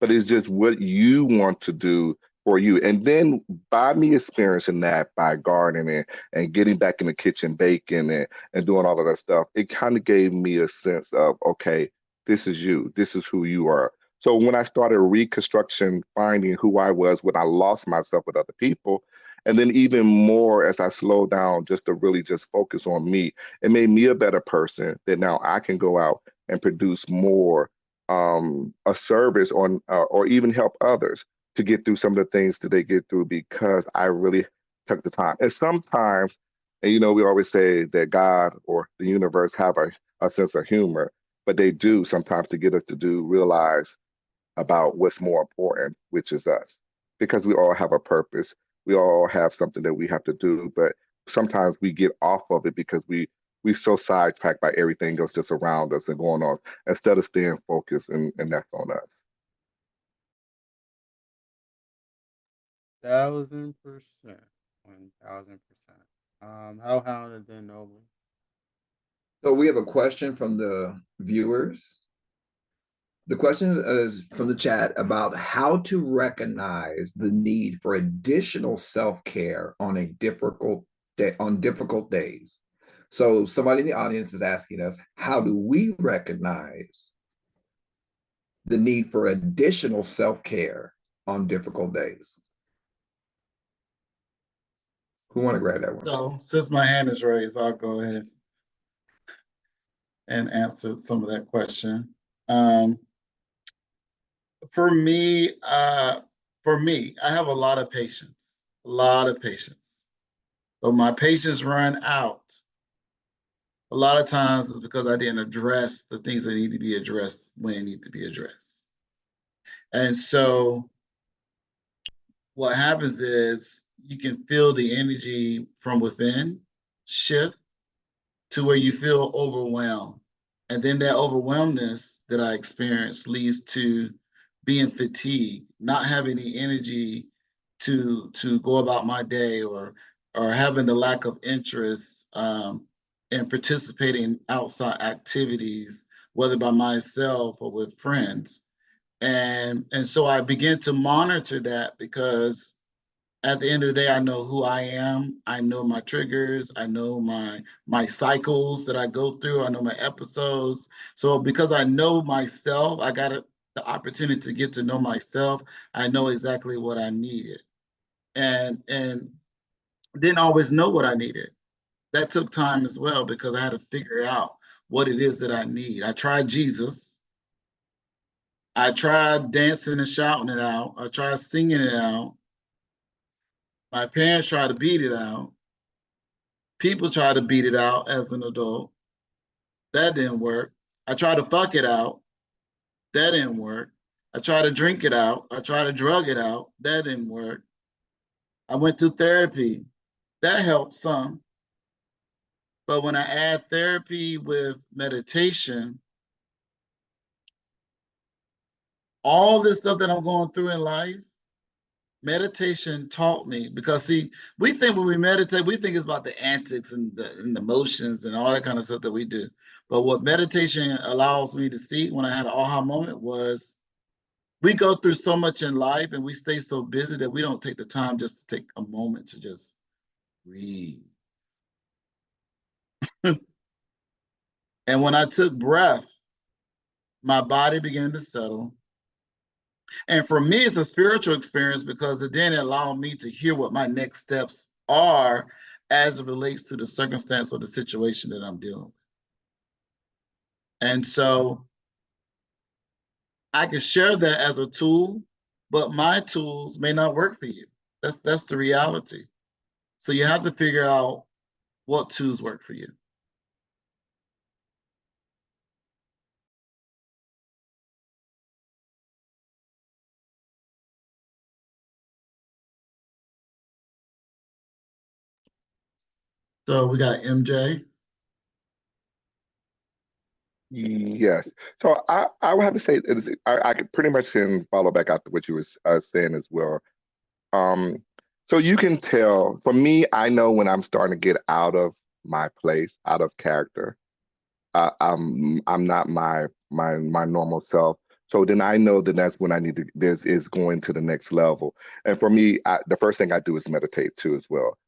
but it's just what you want to do for you. And then by me experiencing that by gardening and getting back in the kitchen, baking and doing all of that stuff, it kind of gave me a sense of, okay, this is you. This is who you are. So when I started reconstruction, finding who I was when I lost myself with other people, and then even more as I slowed down just to really just focus on me, it made me a better person that now I can go out and produce more a service or even help others to get through some of the things that they get through because I really took the time. And sometimes, and we always say that God or the universe have a sense of humor, but they do sometimes to get us to do realize about what's more important, which is us. Because we all have a purpose. We all have something that we have to do, but sometimes we get off of it because we so sidetracked by everything else that's around us and going on instead of staying focused and that's on us. 1,000%. 1,000%. How hounded then Noble? So we have a question from the viewers. The question is from the chat about how to recognize the need for additional self-care on difficult days. So somebody in the audience is asking us, how do we recognize the need for additional self-care on difficult days? Who want to grab that one? So since my hand is raised, I'll go ahead and answer some of that question. For me, I have a lot of patience, a lot of patience. But my patience run out. A lot of times it's because I didn't address the things that need to be addressed when they need to be addressed. And so what happens is you can feel the energy from within shift to where you feel overwhelmed. And then that overwhelmness that I experienced leads to being fatigued, not having the energy to go about my day, or having the lack of interest in participating in outside activities, whether by myself or with friends. And so I began to monitor that, because at the end of the day, I know who I am. I know my triggers. I know my cycles that I go through. I know my episodes. So because I know myself, I got the opportunity to get to know myself. I know exactly what I needed, and didn't always know what I needed. That took time as well, because I had to figure out what it is that I need. I tried Jesus. I tried dancing and shouting it out. I tried singing it out. My parents tried to beat it out. People tried to beat it out as an adult. That didn't work. I tried to fuck it out. That didn't work. I tried to drink it out. I tried to drug it out. That didn't work. I went to therapy. That helped some. But when I add therapy with meditation, all this stuff that I'm going through in life, meditation taught me. Because see, we think when we meditate, we think it's about the antics and the emotions and all that kind of stuff that we do. But what meditation allows me to see when I had an aha moment was, we go through so much in life and we stay so busy that we don't take the time just to take a moment to just breathe. And when I took breath, my body began to settle. And for me, it's a spiritual experience, because it then allowed me to hear what my next steps are as it relates to the circumstance or the situation that I'm dealing with. And so I can share that as a tool, but my tools may not work for you. That's the reality. So you have to figure out what tools work for you. So we got MJ. Yes. So I would have to say I could pretty much can follow back after what you were saying as well. Um, so you can tell, for me, I know when I'm starting to get out of my place, out of character. I'm not my normal self. So then I know that that's when I need to, this is going to the next level. And for me, the first thing I do is meditate too as well.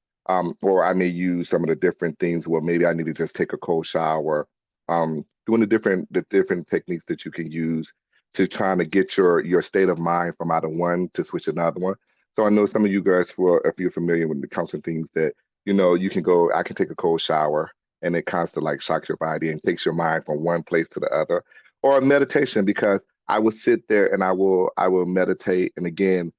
Or I may use some of the different things where maybe I need to just take a cold shower. Doing the different techniques that you can use to trying to get your state of mind from out of one to switch to another one. So I know some of you guys, if you're familiar with the counseling things, that you can go, I can take a cold shower, and it constantly like shocks your body and takes your mind from one place to the other. Or meditation, because I will sit there and I will meditate. And again,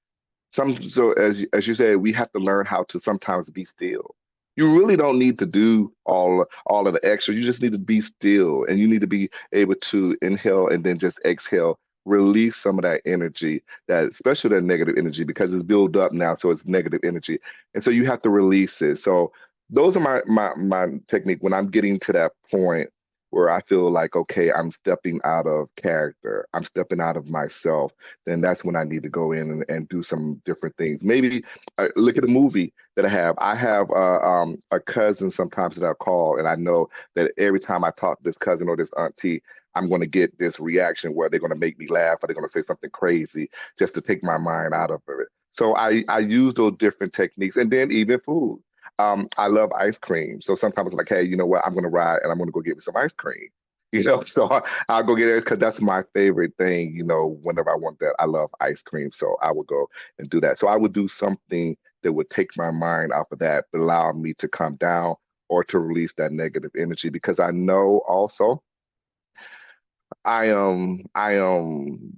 so as you said, we have to learn how to sometimes be still. You really don't need to do all of the extra. You just need to be still, and you need to be able to inhale and then just exhale, release some of that energy, that especially that negative energy, because it's built up now, so it's negative energy, and so you have to release it. So those are my technique when I'm getting to that point where I feel like, okay, I'm stepping out of character, I'm stepping out of myself. Then that's when I need to go in and do some different things. Maybe look at a movie that I have. I have a cousin sometimes that I call, and I know that every time I talk to this cousin or this auntie, I'm going to get this reaction where they're going to make me laugh or they're going to say something crazy just to take my mind out of it. So I use those different techniques, and then even food. I love ice cream. So sometimes it's like, hey, you know what? I'm going to ride and I'm going to go get me some ice cream. You know, so I'll go get it because that's my favorite thing. You know, whenever I want that, I love ice cream. So I would go and do that. So I would do something that would take my mind off of that, but allow me to calm down or to release that negative energy because I know also I am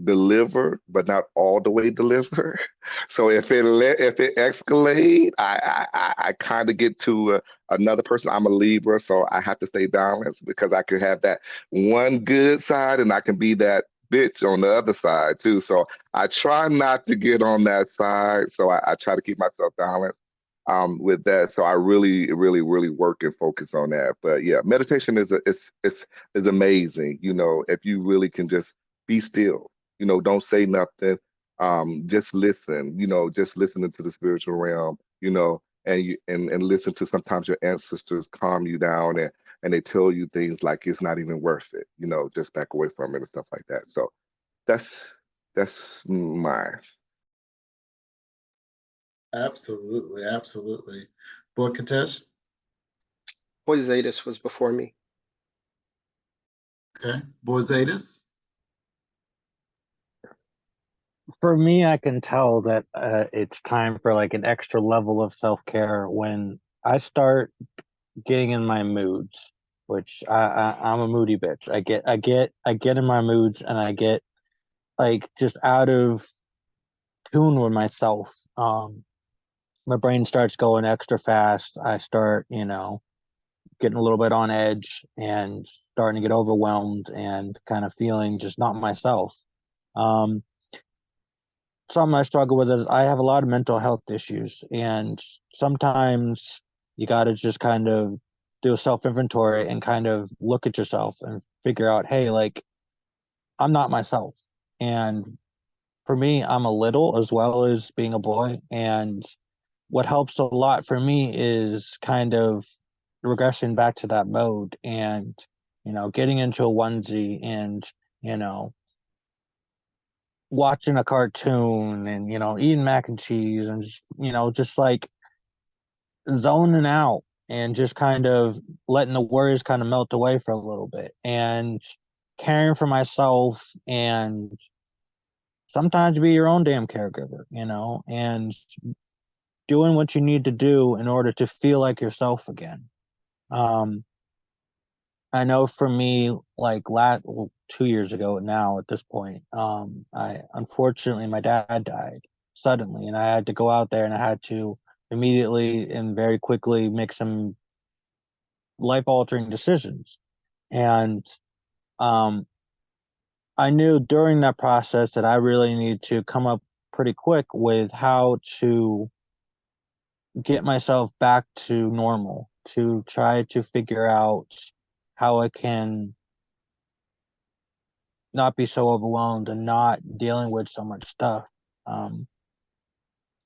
delivered, but not all the way delivered. So if it escalate, I kind of get to another person. I'm a Libra, so I have to stay balanced because I can have that one good side, and I can be that bitch on the other side too. So I try not to get on that side. So I try to keep myself balanced with that. So I really, really, really work and focus on that. But yeah, meditation is amazing. You know, if you really can just be still, you know, don't say nothing. Just listen, you know, just listening to the spiritual realm, you know, and listen to sometimes your ancestors calm you down and they tell you things like it's not even worth it, you know, just back away from it and stuff like that. So that's that's mine. Absolutely, absolutely. Boy Katesh, Boy Zetas was before me. okay. Boy Zetas, For me, I can tell that it's time for like an extra level of self-care when I start getting in my moods, which I'm a moody bitch. I get in my moods and I get like just out of tune with myself. My brain starts going extra fast. I start, getting a little bit on edge and starting to get overwhelmed and kind of feeling just not myself. Um, Something I struggle with is I have a lot of mental health issues, and sometimes you got to just kind of do a self inventory and kind of look at yourself and figure out, hey, like I'm not myself. And for me, I'm a little as well as being a boy. And what helps a lot for me is kind of regression back to that mode and, getting into a onesie and, you know, watching a cartoon and, eating mac and cheese and, just like zoning out and just kind of letting the worries kind of melt away for a little bit and caring for myself and sometimes be your own damn caregiver, and doing what you need to do in order to feel like yourself again. Um, I know for me, like 2 years ago now at this point, I unfortunately my dad died suddenly, and I had to go out there and I had to immediately and very quickly make some life altering decisions. And um, I knew during that process that I really need to come up pretty quick with how to get myself back to normal, to try to figure out how I can not be so overwhelmed and not dealing with so much stuff. Um,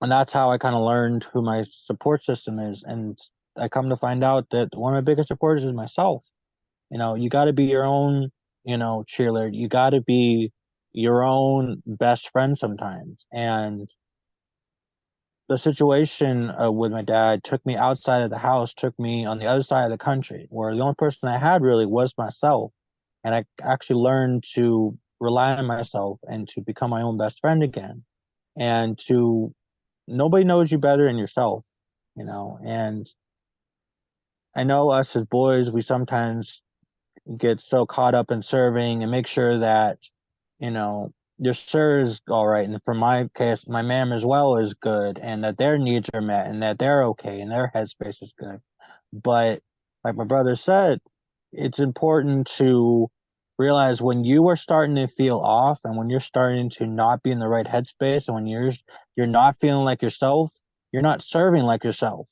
and that's how I kind of learned who my support system is. And I come to find out that one of my biggest supporters is myself. You got to be your own, cheerleader. You got to be your own best friend sometimes. And the situation with my dad took me outside of the house, took me on the other side of the country, where the only person I had really was myself. And I actually learned to rely on myself and to become my own best friend again. And to nobody knows you better than yourself, And I know us as boys, we sometimes get so caught up in serving and make sure that, your sir is all right. And for my case, my ma'am as well is good and that their needs are met and that they're okay and their headspace is good. But like my brother said, it's important to realize when you are starting to feel off and when you're starting to not be in the right headspace and when you're not feeling like yourself, you're not serving like yourself.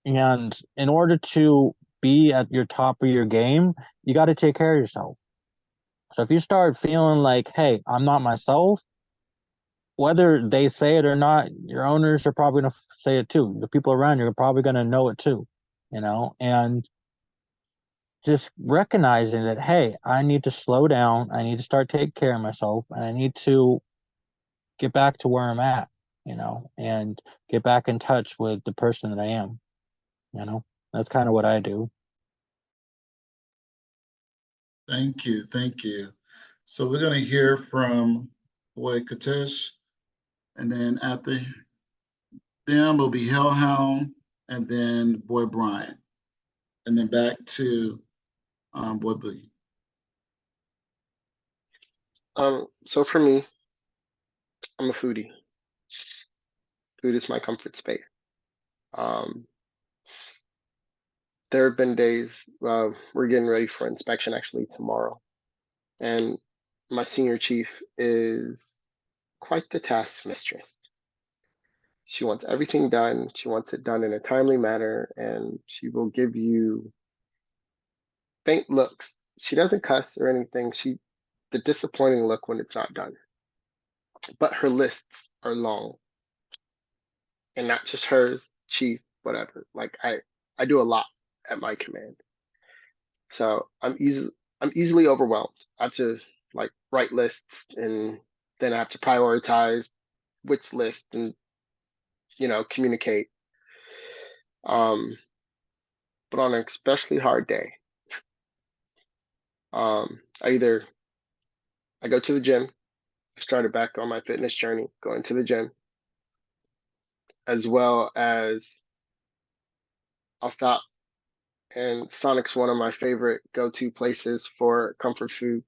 And in order to be at your top of your game, you got to take care of yourself. So if you start feeling like, hey, I'm not myself, whether they say it or not, your owners are probably going to say it too. The people around you are probably going to know it too, and just recognizing that, hey, I need to slow down. I need to start taking care of myself and I need to get back to where I'm at, and get back in touch with the person that I am. You know, that's kind of what I do. Thank you. Thank you. So we're going to hear from Boy Katesh, and then after them will be Hellhound, and then Boy Brian, and then back to Boy Boogie. So for me, I'm a foodie. Food is my comfort space. Um, there have been days, we're getting ready for inspection actually tomorrow. And my senior chief is quite the task mistress. She wants everything done. She wants it done in a timely manner, and she will give you faint looks. She doesn't cuss or anything. The disappointing look when it's not done. But her lists are long, and not just hers, chief, whatever. Like I do a lot at my command, so I'm easily overwhelmed. I have to like write lists, and then I have to prioritize which list and communicate. Um, but on an especially hard day, I go to the gym. I started back on my fitness journey, going to the gym, as well as I'll stop. And Sonic's one of my favorite go-to places for comfort food.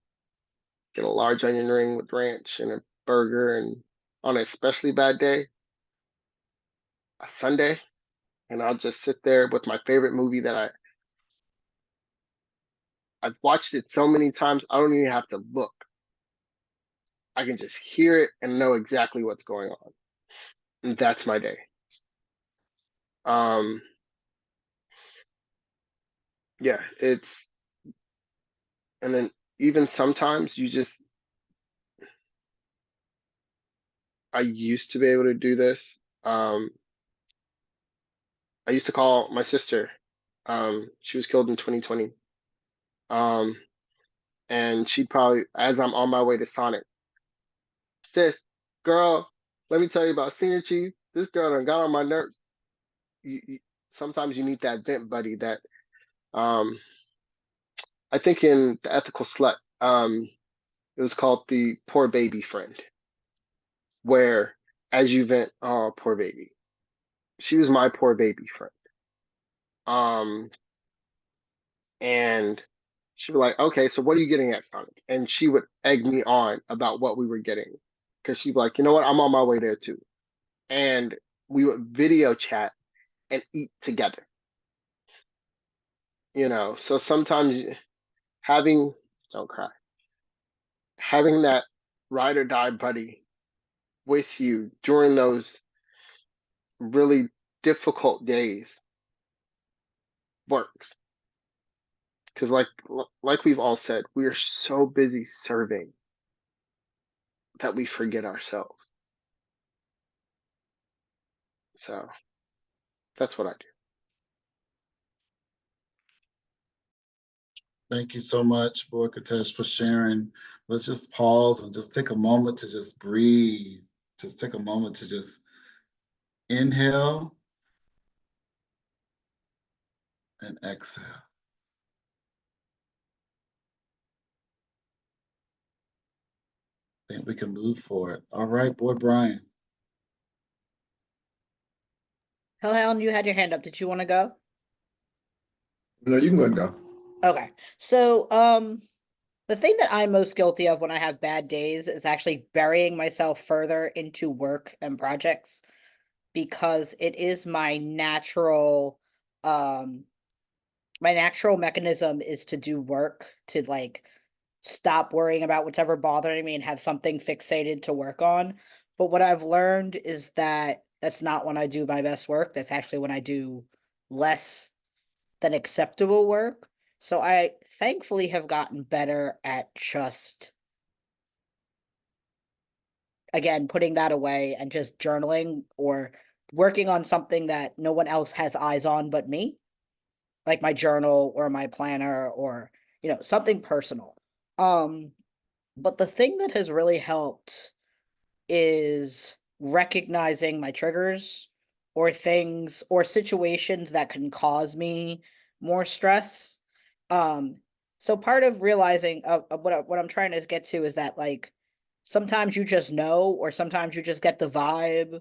Get a large onion ring with ranch and a burger, and on an especially bad day, a Sunday, and I'll just sit there with my favorite movie that I've watched it so many times I don't even have to look. I can just hear it and know exactly what's going on. And that's my day. Um yeah, it's and then even sometimes I used to be able to do this. Um I used to call my sister. She was killed in 2020. Um and she'd probably, as I'm on my way to Sonic, sis, girl, let me tell you about Senior Chief. This girl done got on my nerves. Sometimes you need that vent buddy that um I think in the ethical slut, it was called the poor baby friend, where as you vent, oh poor baby. She was my poor baby friend. Um and she'd be like, okay, so what are you getting at, Sonic? And she would egg me on about what we were getting. Cause she'd be like, you know what, I'm on my way there too. And we would video chat and eat together. So sometimes having, don't cry, having that ride or die buddy with you during those really difficult days works. Because like we've all said, we are so busy serving that we forget ourselves. So that's what I do. Thank you so much, Boy Katesh, for sharing. Let's just pause and just take a moment to just breathe. Just take a moment to just inhale and exhale. I think we can move forward. All right, Boy Brian. Helen, you had your hand up. Did you want to go? No, you can go and go. Okay. So, the thing that I'm most guilty of when I have bad days is actually burying myself further into work and projects because it is my natural mechanism is to do work, to like stop worrying about whatever bothering me and have something fixated to work on. But what I've learned is that that's not when I do my best work. That's actually when I do less than acceptable work. So I thankfully have gotten better at just, again, putting that away and just journaling or working on something that no one else has eyes on but me, like my journal or my planner or, something personal. But the thing that has really helped is recognizing my triggers or things or situations that can cause me more stress. So part of realizing what I'm trying to get to is that like sometimes you just know, or sometimes you just get the vibe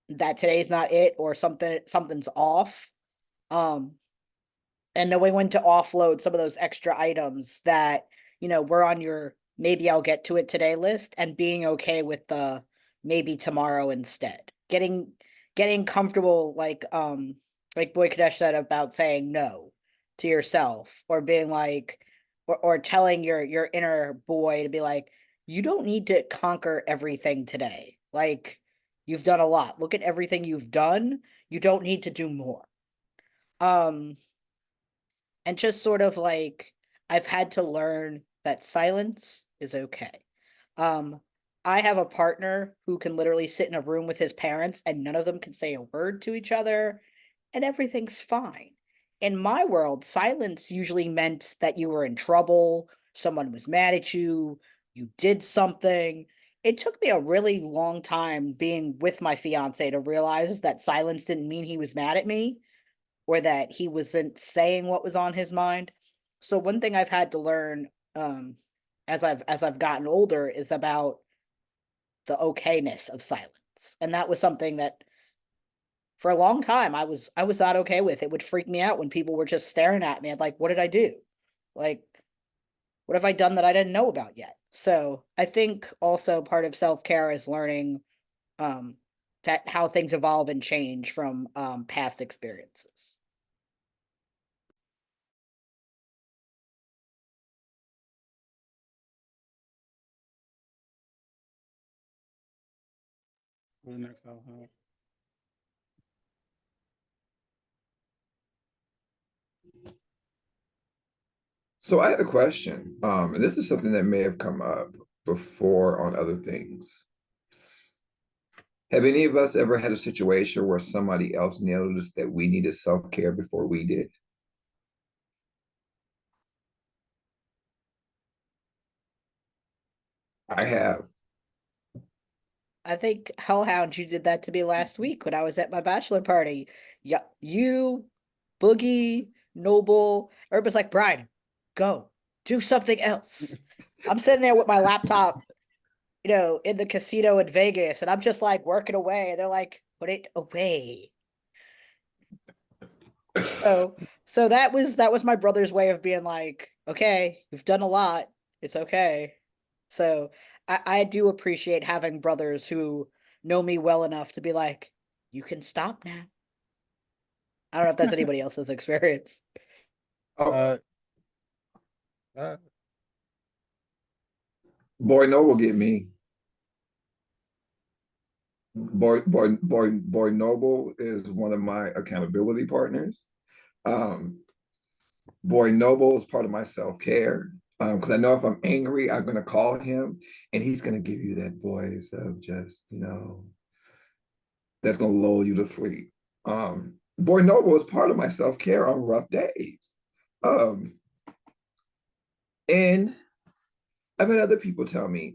that today's not it, or something's off. Um, and knowing when to offload some of those extra items that, were on your maybe I'll get to it today list, and being okay with the maybe tomorrow instead. Getting comfortable, like Boy Kadesh said about saying no to yourself, or being like, or telling your inner boy to be like, you don't need to conquer everything today. Like, you've done a lot. Look at everything you've done. You don't need to do more. Um, and just sort of like I've had to learn that silence is okay. Um, I have a partner who can literally sit in a room with his parents and none of them can say a word to each other and everything's fine. In my world, silence usually meant that you were in trouble, someone was mad at you, you did something. It took me a really long time being with my fiance to realize that silence didn't mean he was mad at me, or that he wasn't saying what was on his mind. So one thing I've had to learn, as I've gotten older, is about the okayness of silence. And that was something that for a long time I was not okay with. It would freak me out when people were just staring at me. I'm like, what did I do? Like, what have I done that I didn't know about yet? So I think also part of self-care is learning um that how things evolve and change from past experiences. Who's next? I'll have. So I had a question, and this is something that may have come up before on other things. Have any of us ever had a situation where somebody else noticed that we needed self-care before we did? I have. I think Hellhound, you did that to me last week when I was at my bachelor party. Yeah, you, Boogie, Noble, everybody's like, Brian, go do something else. I'm sitting there with my laptop, in the casino in Vegas, and I'm just like working away. And they're like, put it away. So, so that was my brother's way of being like, okay, you've done a lot. It's okay. So I do appreciate having brothers who know me well enough to be like, you can stop now. I don't know if that's anybody else's experience. Oh, Uh, uh, Boy No will get me. Boy Noble is one of my accountability partners. Um, Boy Noble is part of my self-care. Because I know if I'm angry, I'm gonna call him and he's gonna give you that voice of just, that's gonna lull you to sleep. Boy Noble is part of my self-care on rough days. Um, and I've had other people tell me,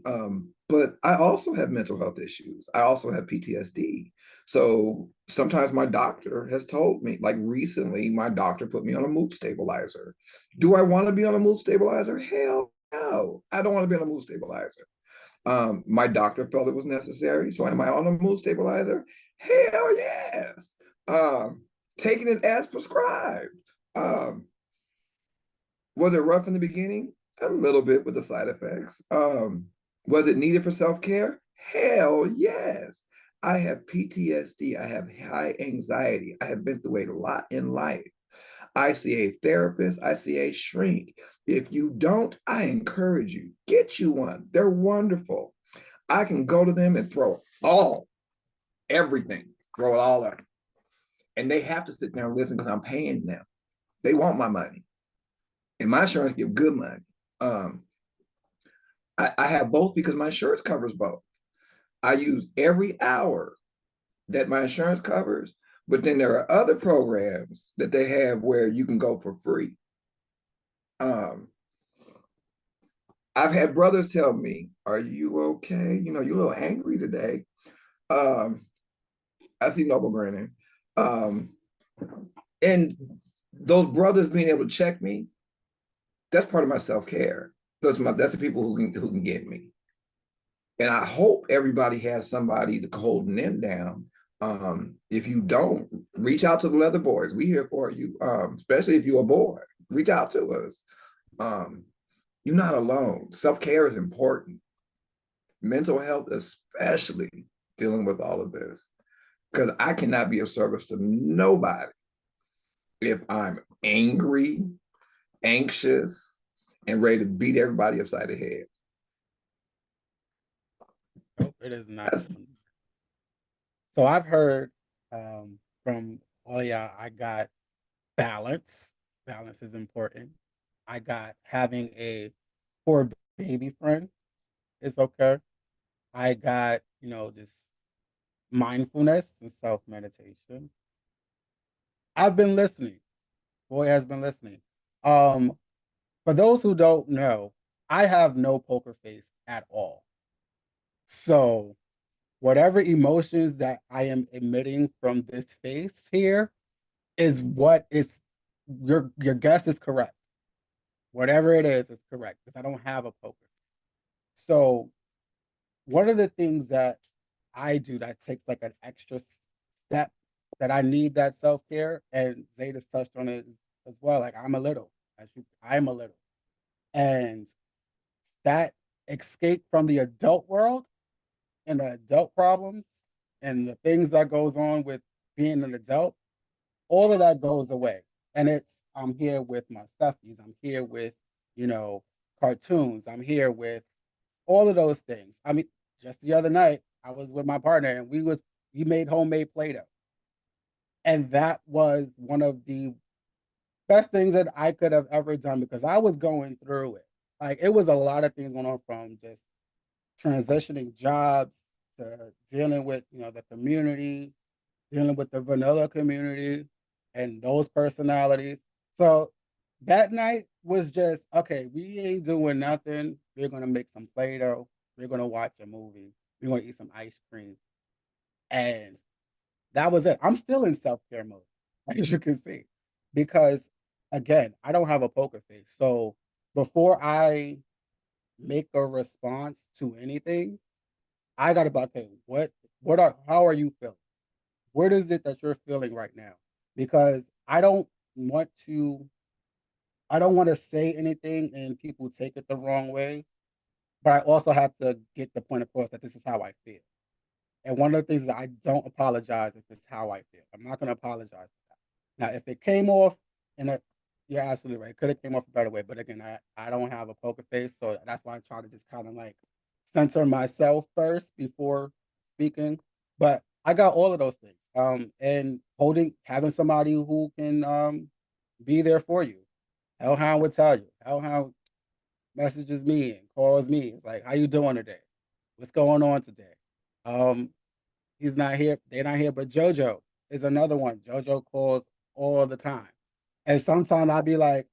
but I also have mental health issues. I also have PTSD. So sometimes my doctor has told me, like recently, my doctor put me on a mood stabilizer. Do I want to be on a mood stabilizer? Hell no. I don't want to be on a mood stabilizer. My doctor felt it was necessary. So am I on a mood stabilizer? Hell yes. Um, Taking it as prescribed. Um, was it rough in the beginning? A little bit with the side effects. Was it needed for self-care? Hell yes. I have PTSD. I have high anxiety. I have been through a lot in life. I see a therapist. I see a shrink. If you don't, I encourage you, get you one. They're wonderful. I can go to them and throw everything, throw it all up. And they have to sit there and listen because I'm paying them. They want my money. And my insurance give good money. Um, I have both because my insurance covers both. I use every hour that my insurance covers, but then there are other programs that they have where you can go for free. Um, I've had brothers tell me, "Are you okay? You're a little angry today." Um, I see Noble grinning. And those brothers being able to check me, that's part of my self-care. That's the people who can get me. And I hope everybody has somebody to holding them down. If you don't, reach out to the Leather Boys. We here for you. Especially if you're a boy, reach out to us. You're not alone. Self-care is important. Mental health, especially dealing with all of this. Because I cannot be of service to nobody if I'm angry, anxious, and ready to beat everybody upside the head. Nope, it is not. So I've heard from all y'all, I got balance. Balance is important. I got having a poor baby friend is okay. I got, just mindfulness and self-meditation. I've been listening. Boy has been listening. For those who don't know, I have no poker face at all. So whatever emotions that I am emitting from this face here is what is your guess is correct. Whatever it is correct because I don't have a poker face. So one of the things that I do that takes like an extra step that I need that self-care, and Zeta's touched on it as well. Like I'm a little, I'm a little. And that escape from the adult world and the adult problems and the things that goes on with being an adult, all of that goes away. And I'm here with my stuffies. I'm here with, cartoons. I'm here with all of those things. I mean, just the other night, I was with my partner and we made homemade Play-Doh. And that was one of the best things that I could have ever done because I was going through it. Like it was a lot of things going on from just transitioning jobs to dealing with, the community, dealing with the vanilla community and those personalities. So that night was just, okay, we ain't doing nothing. We're going to make some Play-Doh. We're going to watch a movie. We're going to eat some ice cream. And that was it. I'm still in self-care mode, as you can see, because again, I don't have a poker face. So before I make a response to anything, I got to be okay, how are you feeling? What is it that you're feeling right now? Because want to, I don't want to say anything and people take it the wrong way, but I also have to get the point across that this is how I feel. And one of the things is I don't apologize if it's how I feel. I'm not going to apologize for that. Now, if it came off you're absolutely right. It could have came off a better way. But again, I don't have a poker face. So that's why I try to just kind of like center myself first before speaking. But I got all of those things. And having somebody who can be there for you. Hellhound would tell you. Hellhound messages me and calls me. It's like, how you doing today? What's going on today? He's not here. They're not here. But JoJo is another one. JoJo calls all the time. And sometimes I'll be like,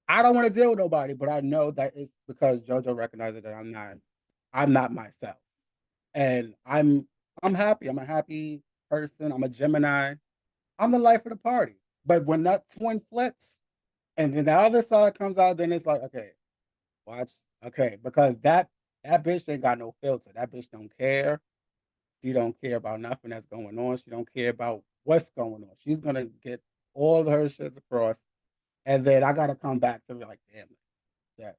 I don't want to deal with nobody, but I know that it's because JoJo recognizes that I'm not myself. And I'm happy. I'm a happy person. I'm a Gemini. I'm the life of the party. But when that twin flips and then the other side comes out, then it's like, okay, watch. Okay, because that bitch ain't got no filter. That bitch don't care. She don't care about nothing that's going on. She don't care about what's going on. She's gonna get all of her shits across, and then I gotta come back to be like, damn, yeah.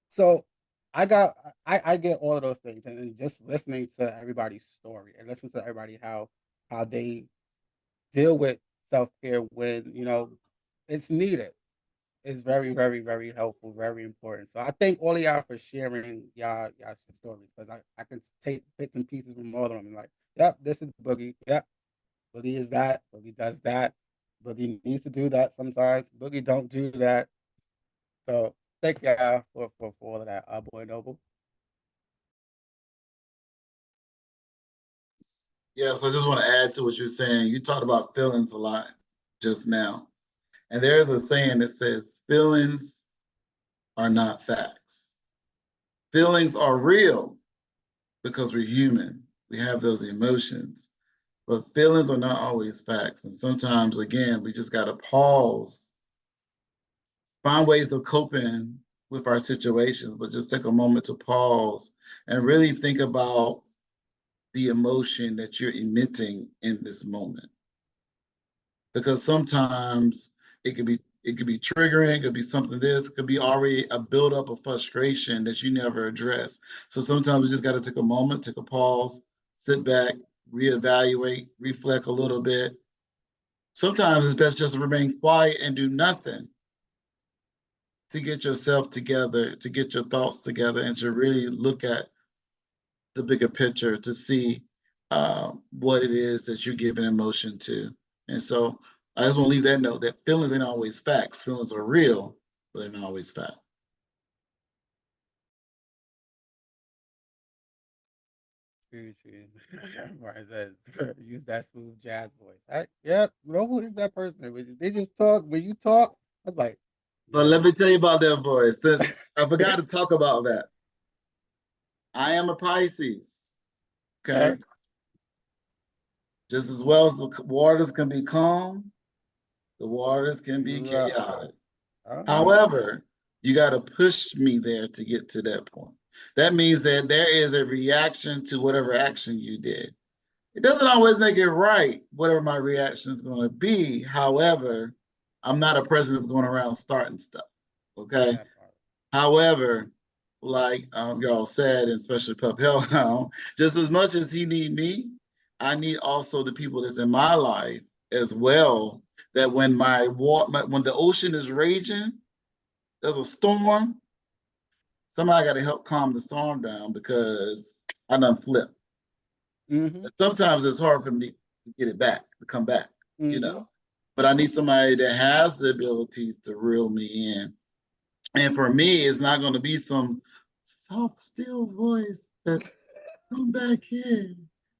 So I get all of those things, and just listening to everybody's story and listening to everybody how they deal with self care when it's needed is very, very, very helpful, very important. So I thank all of y'all for sharing y'all stories because I can take bits and pieces from all of them. Like, yep, this is Boogie. Yep, Boogie is that. Boogie does that. Boogie needs to do that sometimes. Boogie don't do that. So thank y'all for all of that, Boy Noble. Yes, I just want to add to what you're saying. You talked about feelings a lot just now. And there's a saying that says feelings are not facts. Feelings are real because we're human. We have those emotions. but feelings are not always facts. And sometimes, again, we just got to pause, find ways of coping with our situations, but just take a moment to pause and really think about the emotion that you're emitting in this moment. Because sometimes it could be triggering, it could be something this, it could be already a buildup of frustration that you never address. So sometimes we just got to take a moment, take a pause, sit back, reevaluate, reflect a little bit. Sometimes it's best just to remain quiet and do nothing to get yourself together, to get your thoughts together, and to really look at the bigger picture to see what it is that you're giving emotion to. And so I just want to leave that note that feelings ain't always facts. Feelings are real, but they're not always fact. True, true. Right, says use that smooth jazz voice. Yep, you know who is that person? They just talk when you talk. I was like, But let yes. me tell you about that voice. Since I forgot to talk about that. I am a Pisces. Okay. Okay. Just as well as the waters can be calm, the waters can be Right. chaotic. Uh-huh. However, you got to push me there to get to that point. That means that there is a reaction to whatever action you did. It doesn't always make it right, whatever my reaction is going to be. However, I'm not a person that's going around starting stuff. Okay. That part. However, like y'all said, and especially Pup Hellhound, just as much as he need me, I need also the people that's in my life as well. That when when the ocean is raging, there's a storm. Somebody got to help calm the storm down because I done flipped. Mm-hmm. Sometimes it's hard for me to get it back, to come back, you Mm-hmm. know. But I need somebody that has the abilities to reel me in. And for me, it's not going to be some soft, still voice that come back here.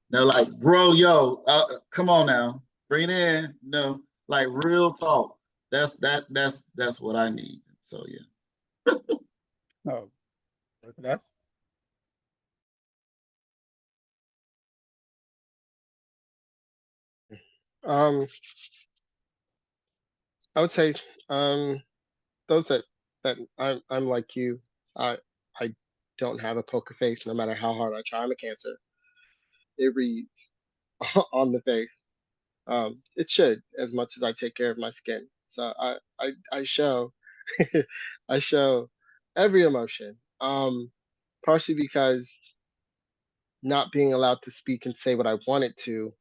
They're like, bro, yo, come on now, bring it in. No, like real talk. That's what I need. So yeah. Oh, that's Um, I would say those that I'm like you. I don't have a poker face, no matter how hard I try. I'm a Cancer. It reads on the face. It should, as much as I take care of my skin. So I show I show every emotion. Partially because not being allowed to speak and say what I wanted to,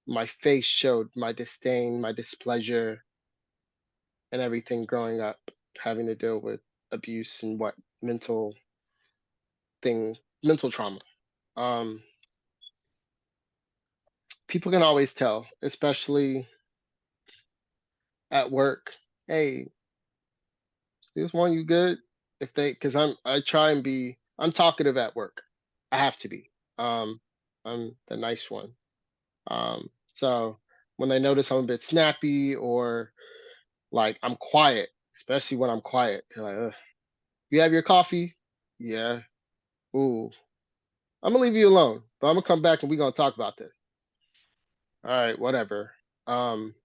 my face showed my disdain, my displeasure, and everything growing up, having to deal with abuse and what mental thing, mental trauma. Um, People can always tell, especially at work. Hey, this one you good? If they, because I try and be, I'm talkative at work. I have to be. Um, I'm the nice one. So when they notice I'm a bit snappy or like I'm quiet, especially when I'm quiet, they're like, ugh. You have your coffee? Yeah. Ooh, I'm gonna leave you alone, but I'm gonna come back and we're gonna talk about this. All right, whatever. Um,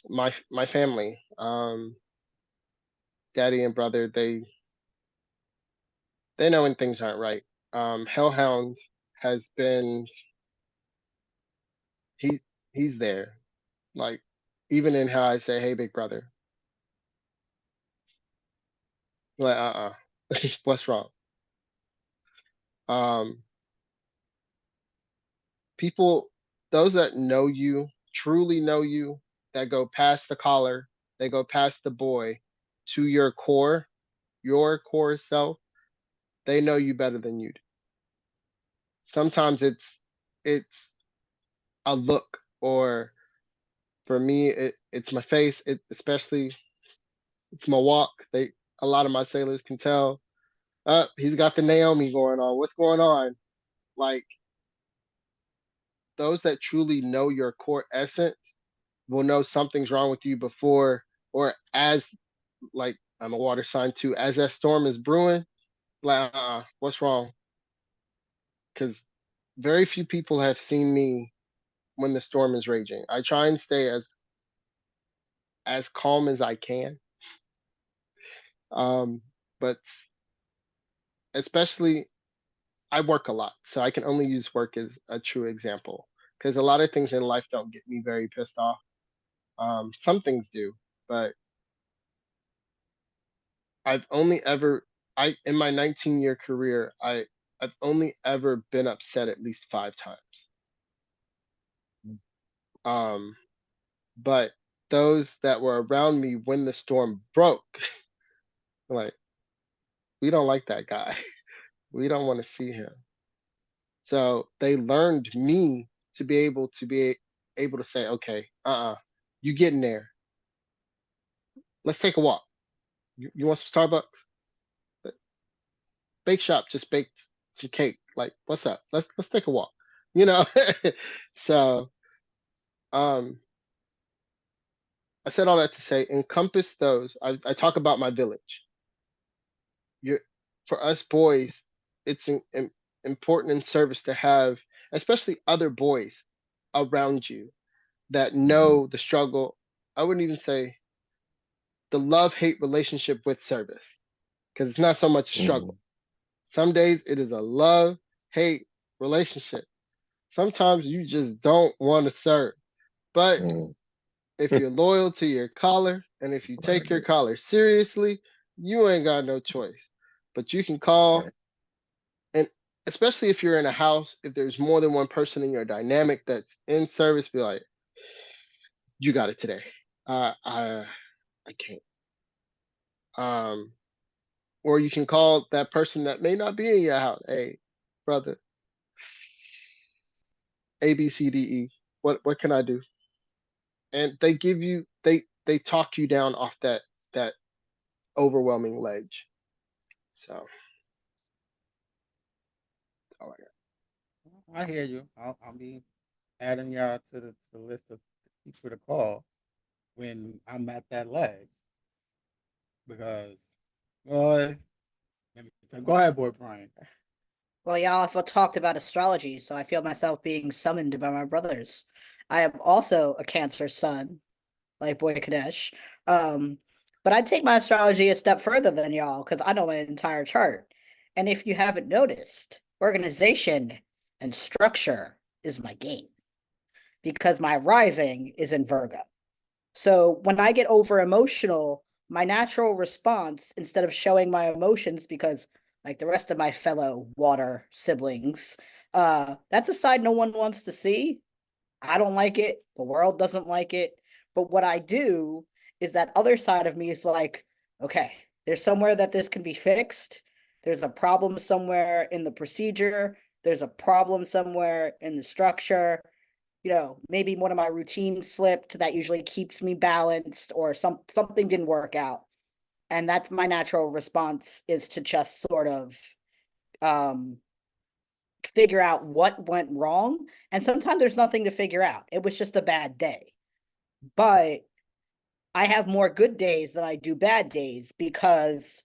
my family, daddy and brother, they know when things aren't right. Hellhound has been he he's there, like even in how I say, "Hey, big brother," like, what's wrong? Um, People, those that know you, truly know you, that go past the collar, they go past the boy to your core self, they know you better than you do. Sometimes it's a look, or for me it's my face, especially it's my walk. They A lot of my sailors can tell, he's got the Naomi going on. What's going on? Like those that truly know your core essence will know something's wrong with you before or as, like, I'm a water sign too. As that storm is brewing, like, what's wrong? Because very few people have seen me when the storm is raging. I try and stay as calm as I can. But especially I work a lot, so I can only use work as a true example. Because a lot of things in life don't get me very pissed off. Some things do, but I've only ever I in my 19-year career, I've only ever been upset at least 5 times. Um, but those that were around me when the storm broke, like, we don't like that guy. We don't want to see him. So they learned me to be able to say, okay, you get in there. Let's take a walk. You want some Starbucks? Bake shop just baked some cake. Like, what's up? Let's take a walk. You know. So um I said all that to say encompass those. I talk about my village. You're For us boys, it's important in service to have, especially other boys around you that know the struggle. I wouldn't even say the love hate relationship with service because it's not so much a struggle. Some days it is a love hate relationship. Sometimes you just don't want to serve. But if you're loyal to your collar and if you take your collar seriously, you ain't got no choice. But you can call, and especially if you're in a house, if there's more than one person in your dynamic that's in service, be like, you got it today. I can't. Um, or you can call that person that may not be in your house. Hey, brother, A B C D E. What can I do? And they give you they talk you down off that overwhelming ledge. So that's all I got. I hear you. I'll be adding y'all to the list of people to call when I'm at that ledge because, boy, go ahead, boy, Brian. Well, y'all have talked about astrology, so I feel myself being summoned by my brothers. I am also a Cancer sun, like Boy Kadesh. Um, but I'd take my astrology a step further than y'all because I know my entire chart. And if you haven't noticed, organization and structure is my game because my rising is in Virgo. So when I get over emotional, my natural response, instead of showing my emotions, because like the rest of my fellow water siblings, that's a side no one wants to see. I don't like it. The world doesn't like it. But what I do is that other side of me is like, okay, there's somewhere that this can be fixed. There's a problem somewhere in the procedure. There's a problem somewhere in the structure. Maybe one of my routines slipped that usually keeps me balanced, or something didn't work out. And that's my natural response, is to just sort of um figure out what went wrong. And sometimes there's nothing to figure out. It was just a bad day. But I have more good days than I do bad days because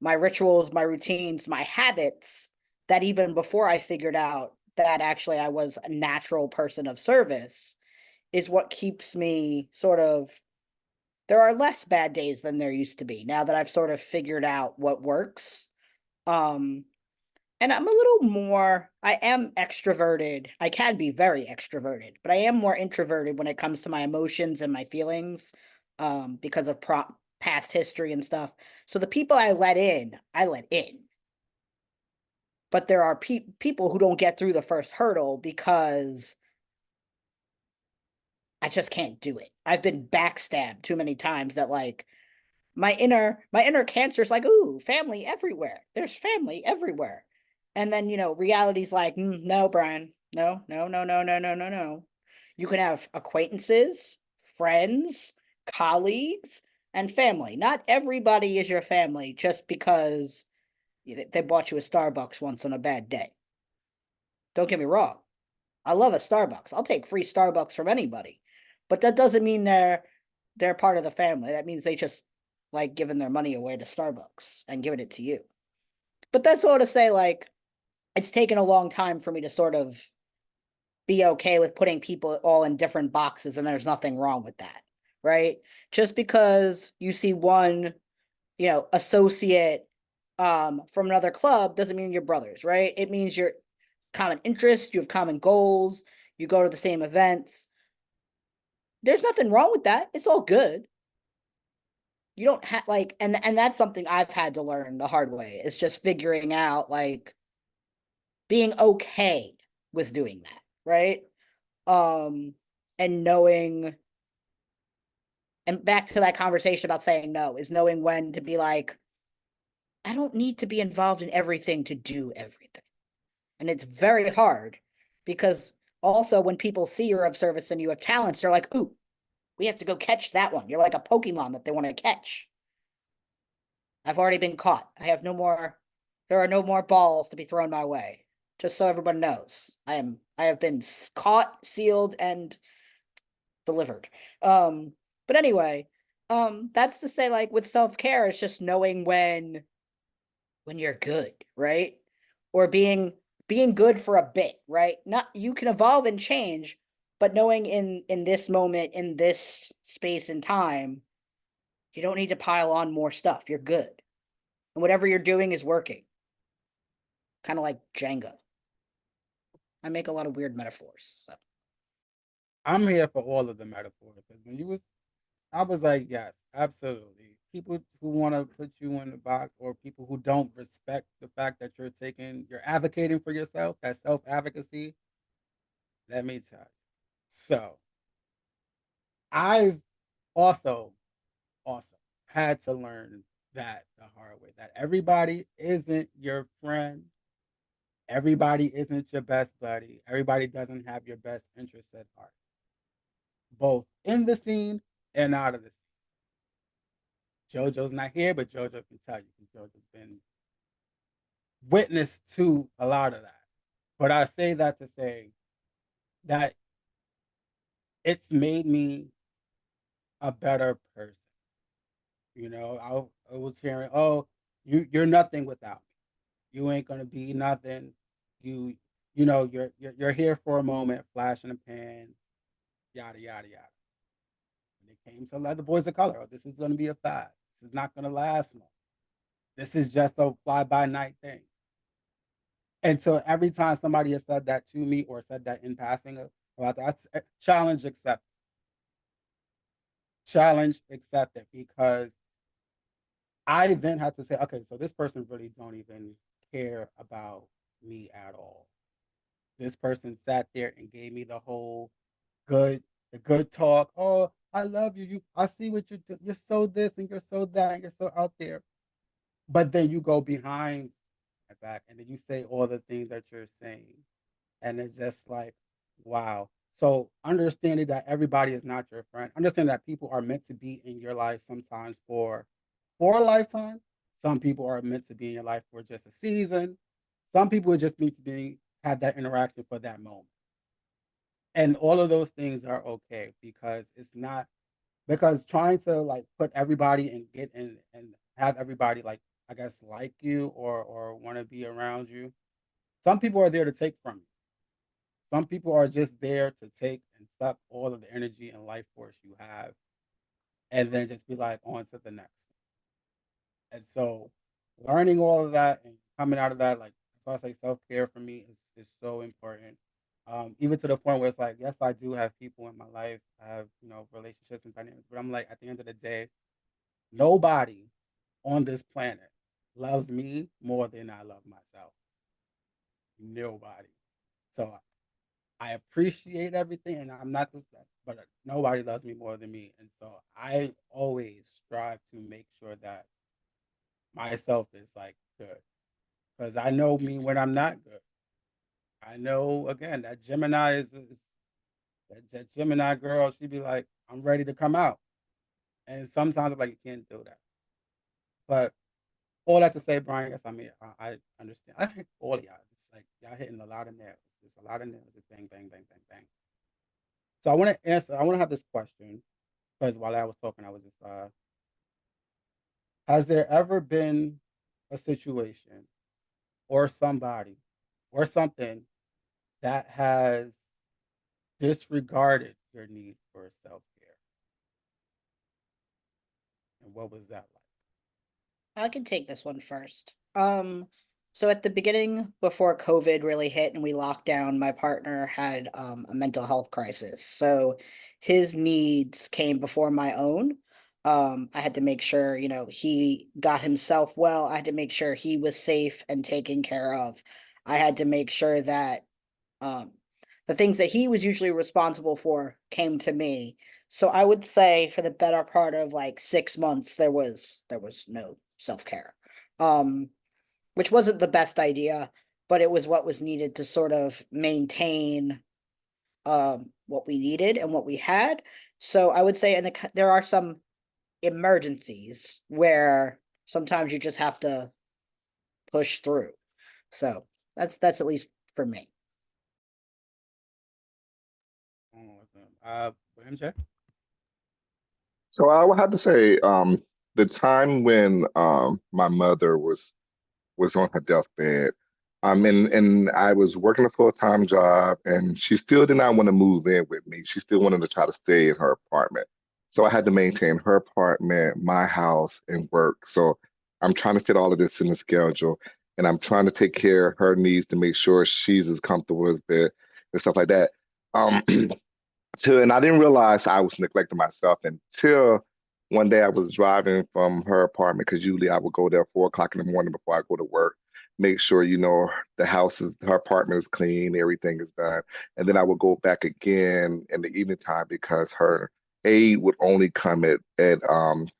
my rituals, my routines, my habits, that even before I figured out that actually I was a natural person of service, is what keeps me sort of. There are less bad days than there used to be now that I've sort of figured out what works. Um, and I'm a little more, I am extroverted. I can be very extroverted, but I am more introverted when it comes to my emotions and my feelings, because of past history and stuff. So the people I let in, I let in. But there are people who don't get through the first hurdle because I just can't do it. I've been backstabbed too many times that, like, my inner cancer's like, ooh, family everywhere. There's family everywhere. And then, reality's like, no, Brian. No, no, no, no, no, no, no, no. You can have acquaintances, friends, colleagues, and family. Not everybody is your family just because they bought you a Starbucks once on a bad day. Don't get me wrong. I love a Starbucks. I'll take free Starbucks from anybody. But that doesn't mean they're part of the family. That means they just like giving their money away to Starbucks and giving it to you. But that's all to say, like, it's taken a long time for me to sort of be okay with putting people all in different boxes, and there's nothing wrong with that, right? Just because you see one, associate from another club doesn't mean you're brothers, right? It means you're common interests, you have common goals, you go to the same events. There's nothing wrong with that. It's all good. You don't have like, and that's something I've had to learn the hard way. It's just figuring out like being okay with doing that, right? And knowing, and back to that conversation about saying no, is knowing when to be like, I don't need to be involved in everything to do everything. And it's very hard because also when people see you're of service and you have talents, they're like, ooh, we have to go catch that one. You're like a Pokemon that they want to catch. I've already been caught. There are no more balls to be thrown my way. Just so everyone knows. I have been caught, sealed, and delivered. But anyway, that's to say, like, with self-care, it's just knowing when you're good, right? Or being good for a bit, right? Not, you can evolve and change, but knowing in this moment, in this space and time, you don't need to pile on more stuff. You're good. And whatever you're doing is working. Kind of like Jenga. I make a lot of weird metaphors. So. I'm here for all of the metaphors because I was like, yes, absolutely. People who want to put you in the box, or people who don't respect the fact that you're advocating for yourself, that self advocacy. Let me tell you. So, I've also, also had to learn that the hard way, that everybody isn't your friend. Everybody isn't your best buddy. Everybody doesn't have your best interests at heart, both in the scene and out of the scene. JoJo's not here, but JoJo can tell you because JoJo's been witness to a lot of that. But I say that to say that it's made me a better person. I was hearing, oh, you're nothing without me. You ain't gonna be nothing. You you're here for a moment, flash in the pan, yada yada yada. When it came to Leather Boys of Color, oh, this is gonna be a fad. This is not gonna last long. This is just a fly by night thing. And so every time somebody has said that to me or said that in passing about that, challenge accepted. Challenge accepted, because I then had to say, okay, so this person really don't even care about me at all. This person sat there and gave me the good talk. Oh, I love you. I see what you do. You're so this and you're so that and you're so out there. But then you go behind my back and then you say all the things that you're saying. And it's just like, wow. So understanding that everybody is not your friend, understand that people are meant to be in your life sometimes for a lifetime. Some people are meant to be in your life for just a season. Some people are just meant to be have that interaction for that moment. And all of those things are okay, because it's not, because trying to like put everybody and get in and have everybody, like, I guess, like you or want to be around you. Some people are there to take from you. Some people are just there to take and suck all of the energy and life force you have, and then just be like, on to the next. And so, learning all of that and coming out of that, like, that's why I say self care for me is so important. Even to the point where it's like, yes, I do have people in my life. I have, relationships and dynamics, but I'm like, at the end of the day, nobody on this planet loves me more than I love myself. Nobody. So I appreciate everything, and I'm not just that, but nobody loves me more than me. And so I always strive to make sure that myself is like good, because I know me when I'm not good. I know, again, that Gemini is that Gemini girl. She'd be like, I'm ready to come out, and sometimes I'm like, you can't do that. But all that to say, Brian, yes, I mean, I understand. I hit all of y'all. It's like y'all hitting a lot of nails. Just a lot of nails. Just bang, bang, bang, bang, bang. So I want to answer. I want to have this question, because while I was talking, I was just, has there ever been a situation or somebody or something that has disregarded your need for self-care? And what was that like? I can take this one first. So at the beginning, before COVID really hit and we locked down, my partner had a mental health crisis. So his needs came before my own. I had to make sure, he got himself well. I had to make sure he was safe and taken care of. I had to make sure that um the things that he was usually responsible for came to me. So I would say for the better part of like 6 months, there was no self-care. Um, which wasn't the best idea, but it was what was needed to sort of maintain what we needed and what we had. So I would say there are some emergencies where sometimes you just have to push through. So that's at least for me. MJ? So I would have to say, the time when my mother was on her deathbed. And I was working a full-time job, and she still did not want to move in with me. She still wanted to try to stay in her apartment. So I had to maintain her apartment, my house, and work. So I'm trying to fit all of this in the schedule, and I'm trying to take care of her needs to make sure she's as comfortable as bed and stuff like that. Um, and I didn't realize I was neglecting myself until one day I was driving from her apartment, because usually I would go there 4 o'clock in the morning before I go to work, make sure, the house is, her apartment is clean, everything is done. And then I would go back again in the evening time because her aide would only come at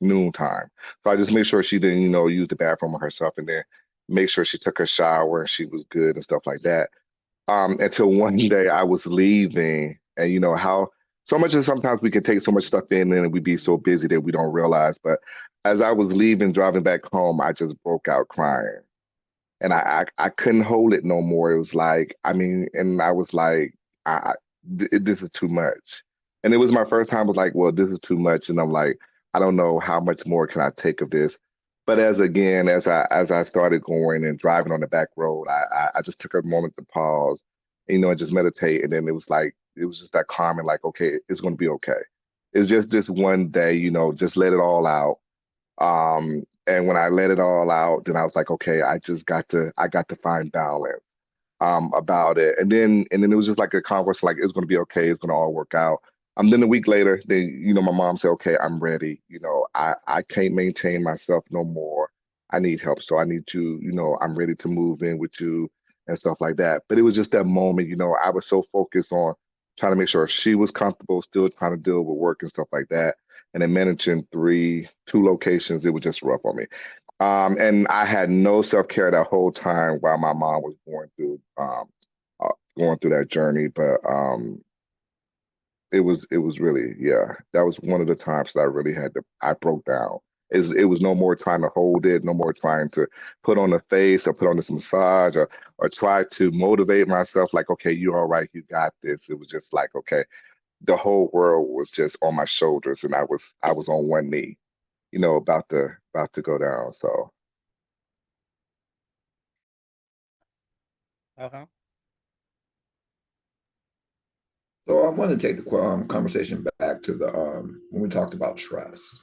noon time. So I just made sure she didn't, use the bathroom herself, and then make sure she took a shower and she was good and stuff like that. Until one day I was leaving, and you know how so much as sometimes we can take so much stuff in and we be so busy that we don't realize. But as I was leaving, driving back home, I just broke out crying, and I couldn't hold it no more. It was like, I mean, and I was like, this is too much. And it was my first time. I was like, well, this is too much, and I'm like, I don't know how much more can I take of this. But as I started going and driving on the back road, I just took a moment to pause, and just meditate. And then it was just that calm and like, okay, it's going to be okay. It's just this one day, just let it all out. And when I let it all out, then I was like, okay, I got to find balance about it. And then it was just like a conversation, like it's gonna be okay, it's gonna all work out. Then a week later, my mom said, okay, I'm ready. I can't maintain myself no more. I need help. So I need to, I'm ready to move in with you and stuff like that. But it was just that moment, I was so focused on trying to make sure she was comfortable, still trying to deal with work and stuff like that. And then managing two locations, it was just rough on me. And I had no self-care that whole time while my mom was uh, going through that journey. But it was really, yeah, that was one of the times that I broke down. It was no more trying to hold it, no more trying to put on a face or put on this massage or try to motivate myself like, okay, you're all right, you got this. It was just like, okay, the whole world was just on my shoulders, and I was on one knee, about to go down. So. Uh-huh. So I want to take the conversation back to the when we talked about trust,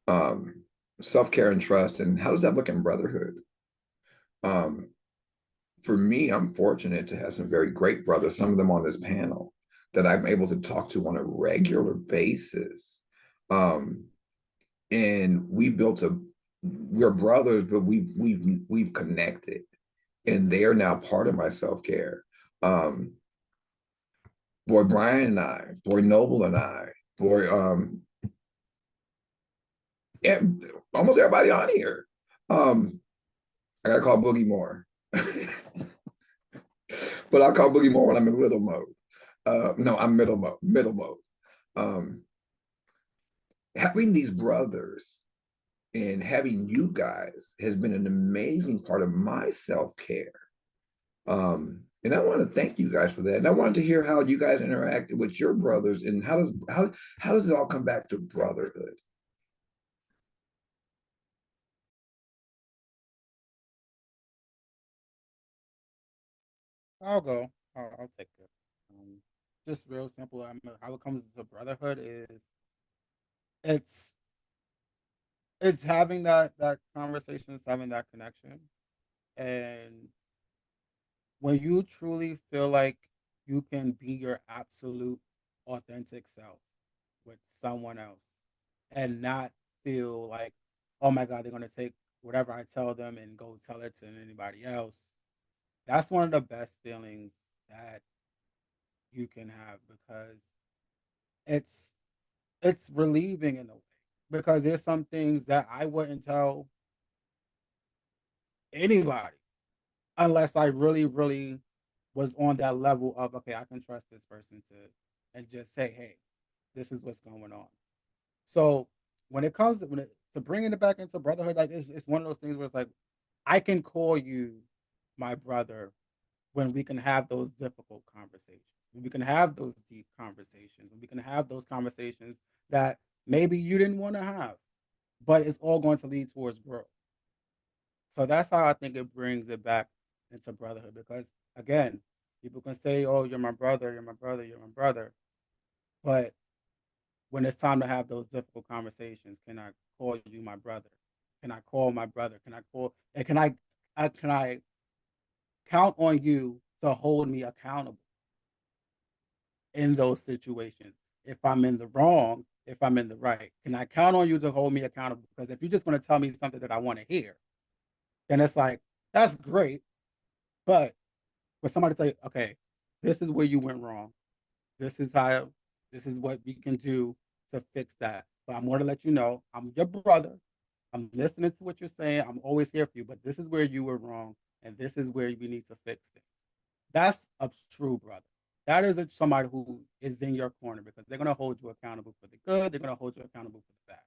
um, self-care and trust, and how does that look in brotherhood? Um, for me, I'm fortunate to have some very great brothers, some of them on this panel that I'm able to talk to on a regular basis. Um, and we're brothers, but we've connected, and they are now part of my self-care. Um, Boy Brian and I, Boy Noble and I, boy and almost everybody on here. I gotta call Boogie more. But I'll call Boogie more when I'm in little mode. No, I'm middle mode. Um, having these brothers and having you guys has been an amazing part of my self-care. And I want to thank you guys for that. And I wanted to hear how you guys interacted with your brothers, and how does it all come back to brotherhood? I'll go. I'll take it. Just real simple. How it comes to brotherhood is it's it's having that conversation, it's having that connection, and when you truly feel like you can be your absolute authentic self with someone else and not feel like, oh my God, they're going to take whatever I tell them and go tell it to anybody else. That's one of the best feelings that you can have because it's it's relieving in a way because there's some things that I wouldn't tell anybody unless I really, really was on that level of okay, I can trust this person to and just say, hey, this is what's going on. So when it comes to bringing it back into brotherhood, like it's one of those things where it's like I can call you my brother when we can have those difficult conversations, when we can have those deep conversations, when we can have those conversations that maybe you didn't want to have, but it's all going to lead towards growth. So that's how I think it brings it back into brotherhood because again, people can say, "Oh, you're my brother, you're my brother, you're my brother," but when it's time to have those difficult conversations, can I call you my brother? Can I call my brother? Can I call and can I count on you to hold me accountable in those situations? If I'm in the wrong, if I'm in the right, can I count on you to hold me accountable? Because if you're just going to tell me something that I want to hear, then it's like that's great, but for somebody to say, okay, this is where you went wrong. This is how, this is what we can do to fix that. But I'm going to let you know, I'm your brother. I'm listening to what you're saying. I'm always here for you, but this is where you were wrong, and this is where we need to fix it. That's a true brother. That is somebody who is in your corner because they're going to hold you accountable for the good. They're going to hold you accountable for the bad.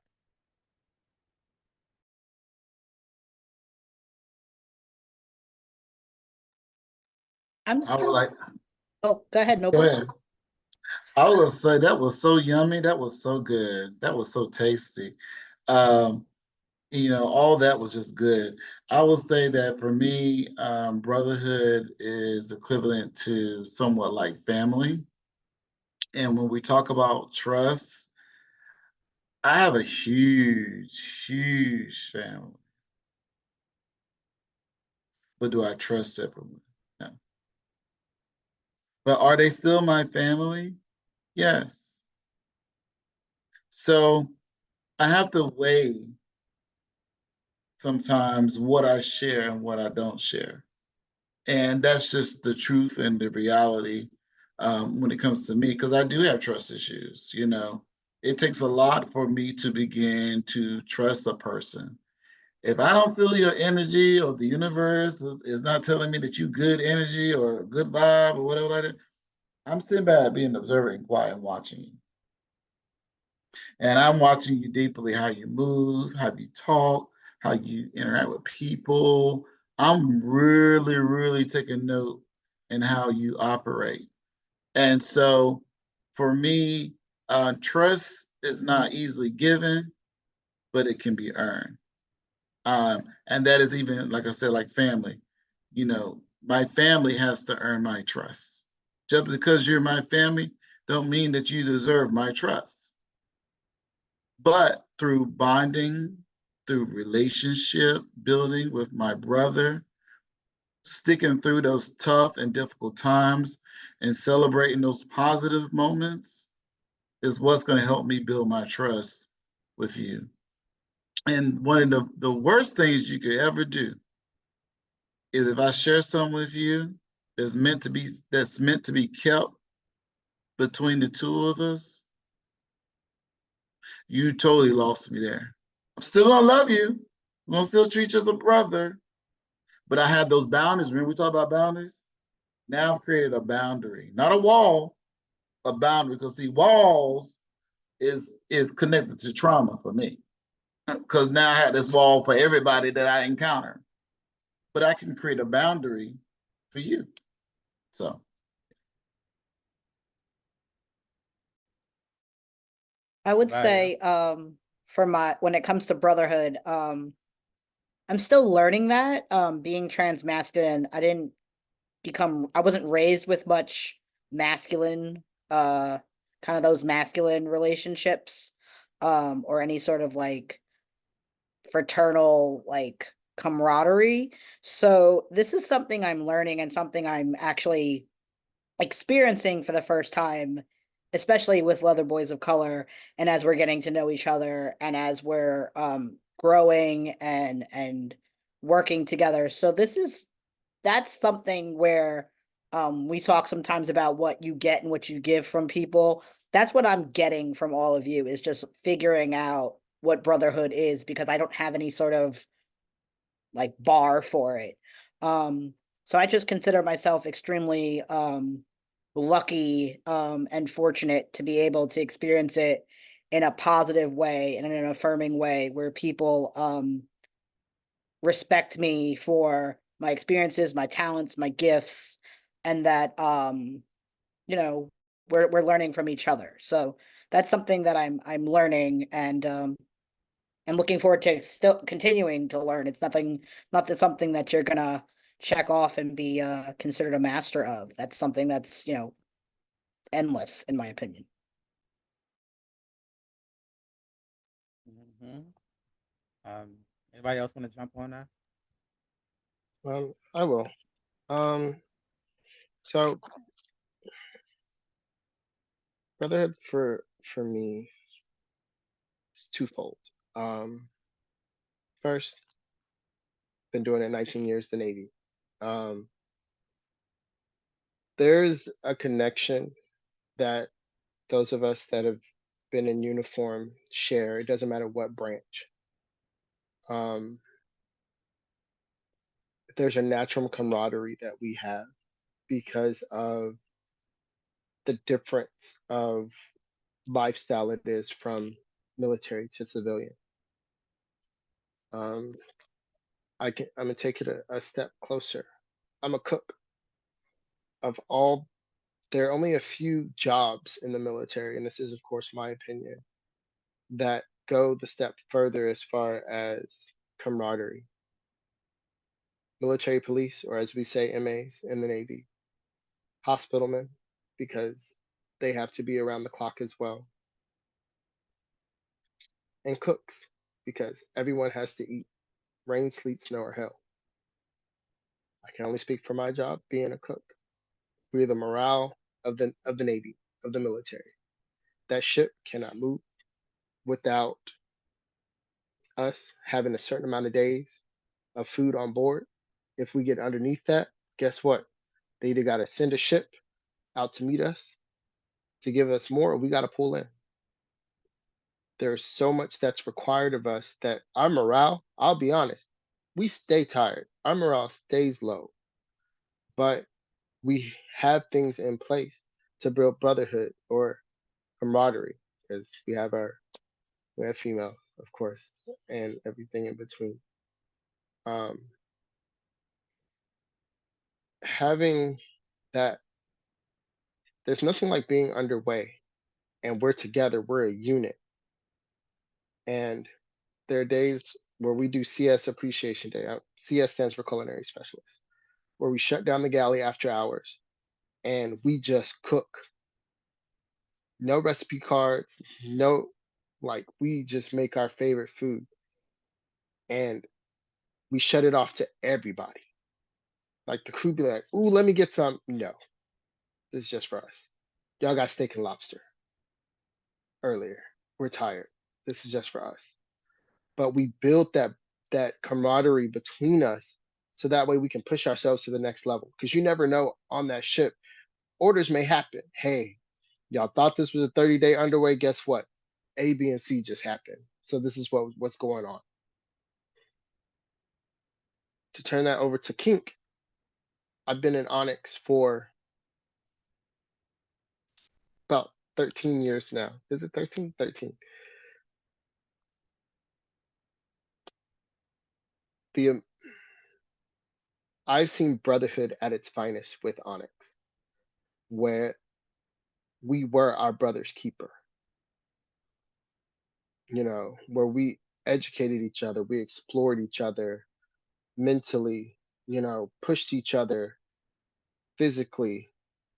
I'm I would still. like, Oh, go ahead, go Noble. ahead. I would say that was so yummy. That was so good. That was so tasty. Um, all that was just good. I will say that for me, brotherhood is equivalent to somewhat like family. And when we talk about trust, I have a huge, huge family. But do I trust everyone? No. But are they still my family? Yes. So I have to weigh sometimes what I share and what I don't share. And that's just the truth and the reality when it comes to me, because I do have trust issues. It takes a lot for me to begin to trust a person. If I don't feel your energy or the universe is not telling me that you good energy or good vibe or whatever like that, I'm sitting back being observant, quiet, and watching you. And I'm watching you deeply, how you move, how you talk, how you interact with people. I'm really, really taking note in how you operate. And so for me, trust is not easily given, but it can be earned. And that is even, like I said, like family. My family has to earn my trust. Just because you're my family, don't mean that you deserve my trust. But through bonding, through relationship building with my brother, sticking through those tough and difficult times and celebrating those positive moments is what's going to help me build my trust with you. And one of the worst things you could ever do is if I share something with you that's meant to be kept between the two of us, you totally lost me there. I'm still gonna love you. I'm gonna still treat you as a brother, but I have those boundaries. Remember we talked about boundaries? Now I've created a boundary, not a wall, a boundary. Because see, walls is connected to trauma for me. Because now I have this wall for everybody that I encounter. But I can create a boundary for you. So I would Right. say, for my when it comes to brotherhood, I'm still learning that. Being trans masculine, I didn't I wasn't raised with much masculine, kind of those masculine relationships, or any sort of like fraternal like camaraderie. So this is something I'm learning and something I'm actually experiencing for the first time, especially with Leather Boys of Color, and as we're getting to know each other and as we're growing and working together. So that's something where we talk sometimes about what you get and what you give from people. That's what I'm getting from all of you, is just figuring out what brotherhood is, because I don't have any sort of like bar for it. So I just consider myself extremely lucky and fortunate to be able to experience it in a positive way and in an affirming way, where people respect me for my experiences, my talents, my gifts, and that you know, we're learning from each other. So that's something that I'm learning, and I'm looking forward to still continuing to learn. It's not that something that you're gonna check off and be considered a master of. That's something that's, endless, in my opinion. Hmm. Anybody else want to jump on that? I will. So brotherhood for me is twofold. First, been doing it 19 years, the Navy. Um, there's a connection that those of us that have been in uniform share. It doesn't matter what branch. Um, there's a natural camaraderie that we have because of the difference of lifestyle it is from military to civilian. Um, I'm gonna take it a step closer. I'm a cook. Of all, there are only a few jobs in the military, and this is of course my opinion, that go the step further as far as camaraderie. Military police, or as we say, MAs in the Navy, hospitalmen, because they have to be around the clock as well, and cooks, because everyone has to eat, rain, sleet, snow, or hell. I can only speak for my job being a cook. We're the morale of the Navy, of the military. That ship cannot move without us having a certain amount of days of food on board. If we get underneath that, guess what? They either got to send a ship out to meet us to give us more, or we got to pull in. There's so much that's required of us that our morale, I'll be honest, we stay tired. Our morale stays low, but we have things in place to build brotherhood or camaraderie, because we have females, of course, and everything in between. Um, having that, there's nothing like being underway and we're together, we're a unit. And there are days where we do CS Appreciation Day. CS stands for Culinary Specialist, where we shut down the galley after hours and we just cook. No recipe cards, no, like we just make our favorite food and we shut it off to everybody. Like the crew be like, "Ooh, let me get some." No, this is just for us. Y'all got steak and lobster earlier. We're tired. This is just for us. But we built that camaraderie between us so that way we can push ourselves to the next level. Because you never know on that ship, orders may happen. Hey, y'all thought this was a 30-day underway. Guess what? A, B, and C just happened. So this is what's going on. To turn that over to Kink, I've been in Onyx for about 13 years now. Is it 13? 13. The I've seen brotherhood at its finest with Onyx, where we were our brother's keeper. Where we educated each other, we explored each other mentally, pushed each other physically,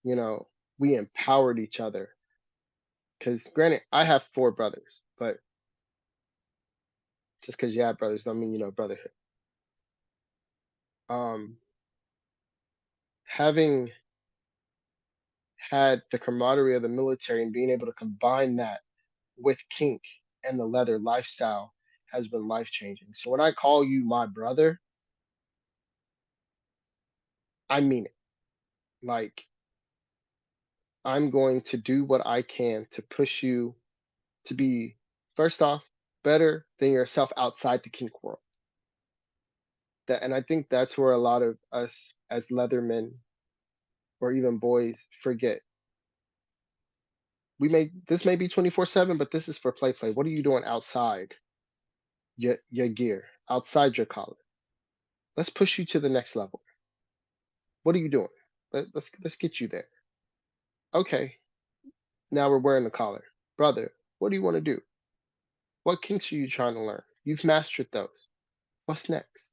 you know, we empowered each other. Because granted, I have 4 brothers, but just because you have brothers don't mean you know brotherhood. Um, having had the camaraderie of the military and being able to combine that with kink and the leather lifestyle has been life changing. So when I call you my brother, I mean it. Like, I'm going to do what I can to push you to be, first off, better than yourself outside the kink world. And I think that's where a lot of us as leathermen or even boys forget. This may be 24/7, but this is for play. What are you doing outside your gear, outside your collar? Let's push you to the next level. What are you doing? Let's get you there. Okay, now we're wearing the collar. Brother, what do you want to do? What kinks are you trying to learn? You've mastered those. What's next?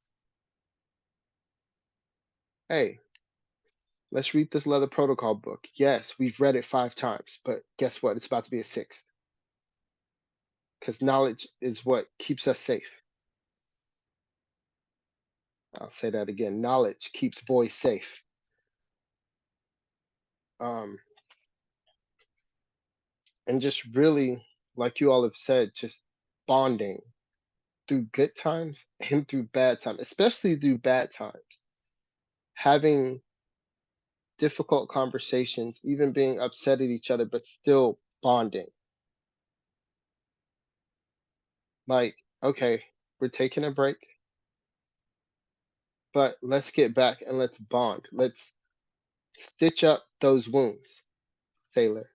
Hey, let's read this leather protocol book. Yes, we've read it 5 times, but guess what? It's about to be a 6th. Because knowledge is what keeps us safe. I'll say that again. Knowledge keeps boys safe. Um, and just really, like you all have said, just bonding through good times and through bad times, especially through bad times. Having difficult conversations, even being upset at each other, but still bonding. Like, okay, we're taking a break, but let's get back and let's bond. Let's stitch up those wounds, sailor.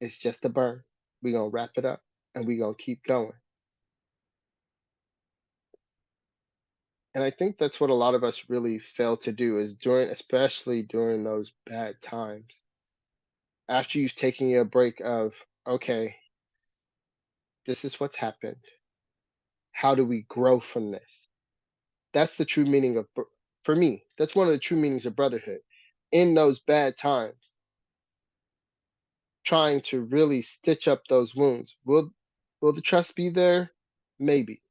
It's just a burn. We're going to wrap it up and we're going to keep going. And I think that's what a lot of us really fail to do is especially during those bad times. After you've taken your break of, okay, this is what's happened. How do we grow from this? That's the true meaning of, for me, that's one of the true meanings of brotherhood. In those bad times, trying to really stitch up those wounds. Will the trust be there? Maybe.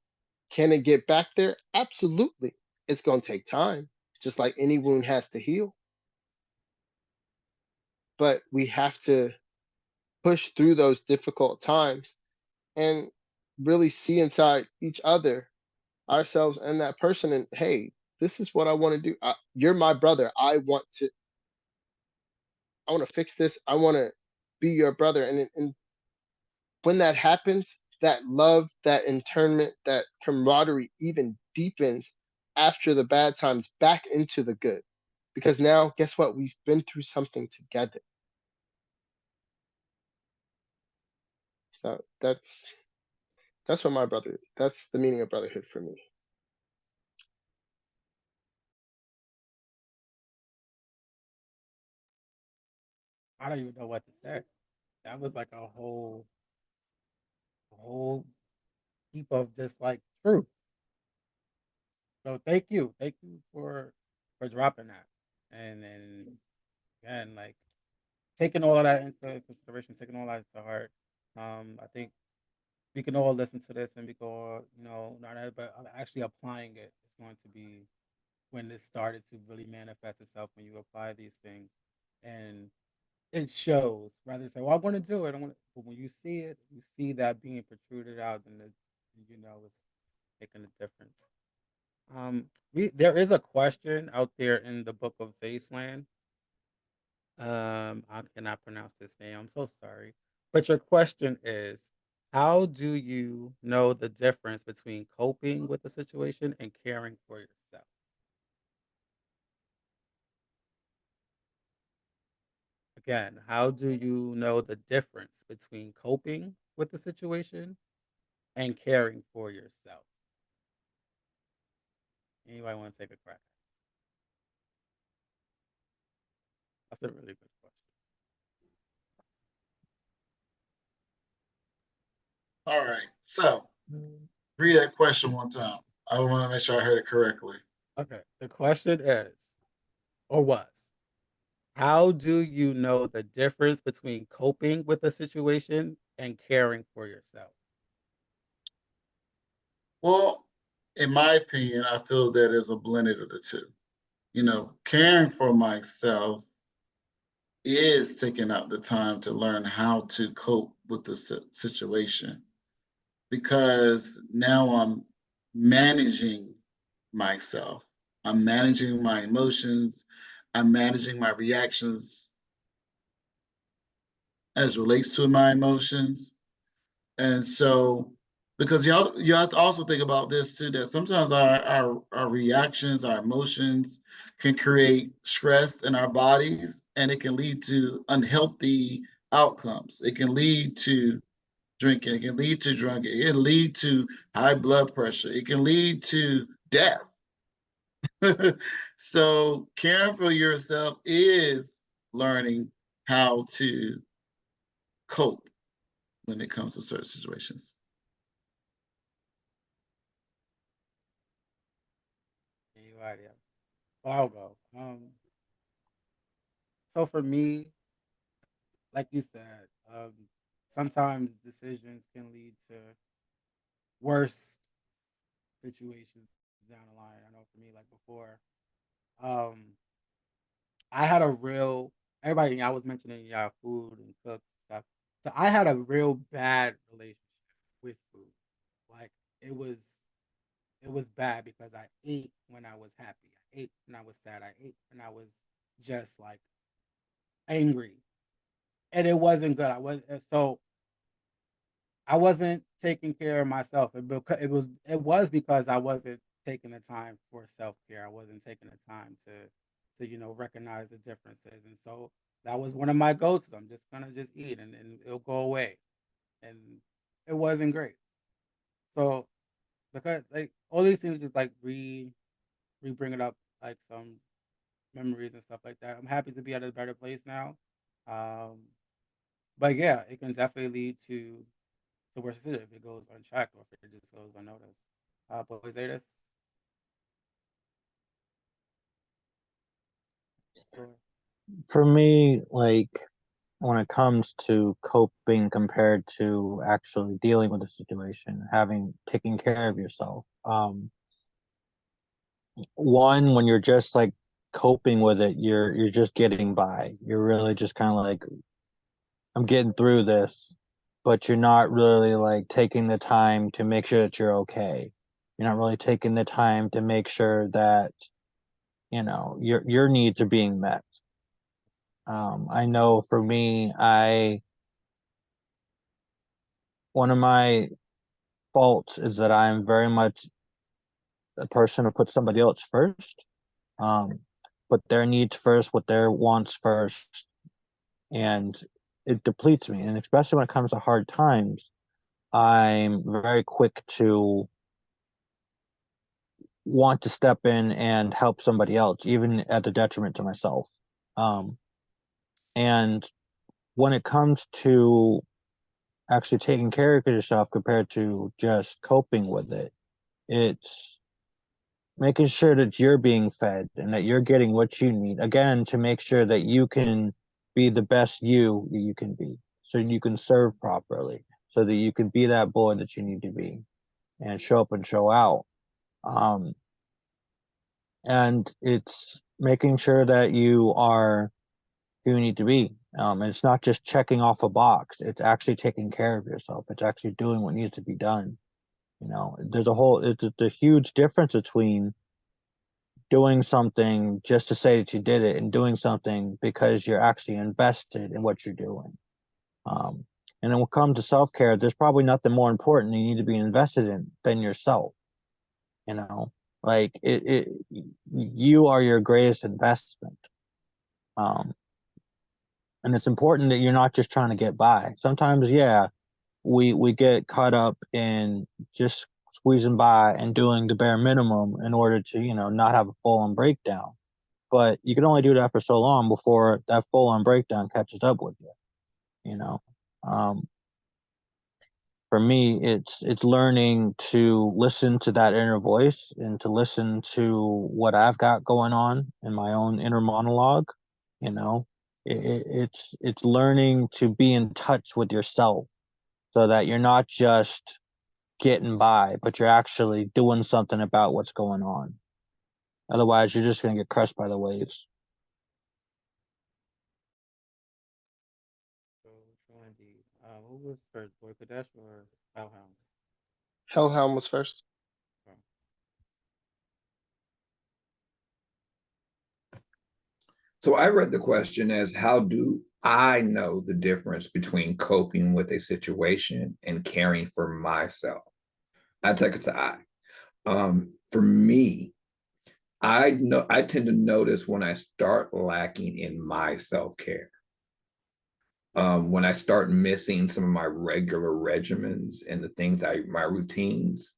Can it get back there? Absolutely. It's going to take time, just like any wound has to heal. But we have to push through those difficult times and really see inside each other, ourselves, and that person. And hey, this is what I want to do. You're my brother. I want to fix this. I want to be your brother. And when that happens, that love, that internment, that camaraderie even deepens after the bad times back into the good. Because now, guess what? We've been through something together. So that's what that's the meaning of brotherhood for me. I don't even know what to say. That was like a whole heap of just like truth. So thank you for dropping that, and again, like taking all of that into consideration, taking all that to heart. I think we can all listen to this and we go, not that, but actually applying it is going to be when this started to really manifest itself when you apply these things, and it shows. Rather than say, "Well, I want to do it," but when you see it, you see that being protruded out, and it's making a difference. There is a question out there in the book of Faceland. I cannot pronounce this name. I'm so sorry. But your question is, how do you know the difference between coping with the situation and caring for yourself? Again, how do you know the difference between coping with the situation and caring for yourself? Anybody want to take a crack? That's a really good question. All right. So read that question one time. I want to make sure I heard it correctly. Okay. The question is, or was, How do you know the difference between coping with a situation and caring for yourself? Well, in my opinion, I feel that it's a blended of the two. Caring for myself is taking out the time to learn how to cope with the situation, because now I'm managing myself. I'm managing my emotions. I'm managing my reactions as relates to my emotions. And so, because you have to also think about this too, that sometimes our reactions, our emotions can create stress in our bodies, and it can lead to unhealthy outcomes. It can lead to drinking, it can lead to drunkenness, it can lead to high blood pressure, it can lead to death. So caring for yourself is learning how to cope when it comes to certain situations. Anybody else? Well, I'll go. So for me, like you said, sometimes decisions can lead to worse situations down the line. I know for me, like before, um, I had a real everybody. I was mentioning food and cook stuff. So I had a real bad relationship with food. Like it was, it was bad because I ate when I was happy. I ate when I was sad. I ate when I was just like angry, and it wasn't good. I wasn't taking care of myself. It was because I wasn't taking the time for self care. I wasn't taking the time to recognize the differences, and so that was one of my go-tos. I'm just gonna just eat, and it'll go away, and it wasn't great. So because like all these things just like re bringing up like some memories and stuff like that. I'm happy to be at a better place now. Um, but yeah, it can definitely lead to worse if it goes unchecked or if it just goes unnoticed. Boys, Atis? For me, like when it comes to coping compared to actually dealing with a situation, having taking care of yourself. One, when you're just like coping with it, you're just getting by. You're really just kind of like, I'm getting through this, but you're not really like taking the time to make sure that you're okay. You're not really taking the time to make sure that, your needs are being met. I know for me, I one of my faults is that I'm very much a person who puts somebody else first, um, put their needs first, what their wants first, and it depletes me. And especially when it comes to hard times, I'm very quick to want to step in and help somebody else, even at the detriment to myself. Um, and when it comes to actually taking care of yourself compared to just coping with it, it's making sure that you're being fed and that you're getting what you need. Again, to make sure that you can be the best you can be, so you can serve properly, so that you can be that boy that you need to be and show up and show out. Um, and it's making sure that you are who you need to be. And it's not just checking off a box. It's actually taking care of yourself. It's actually doing what needs to be done. It's a huge difference between doing something just to say that you did it and doing something because you're actually invested in what you're doing. Um, and then when it comes to self care, there's probably nothing more important you need to be invested in than yourself. You know, like you are your greatest investment. Um, and it's important that you're not just trying to get by. Sometimes, yeah, we get caught up in just squeezing by and doing the bare minimum in order to, not have a full on breakdown. But you can only do that for so long before that full on breakdown catches up with you. You know, um, for me, it's learning to listen to that inner voice and to listen to what I've got going on in my own inner monologue. You know, It's learning to be in touch with yourself so that you're not just getting by, but you're actually doing something about what's going on. Otherwise, you're just going to get crushed by the waves. So, Shandy, who was first, Boy Kadesh or Hellhound? Hellhound was first. Oh, So I read the question as how do I know the difference between coping with a situation and caring for myself? I take it to I. For me, I tend to notice when I start lacking in my self-care. When I start missing some of my regular regimens and the things my routines,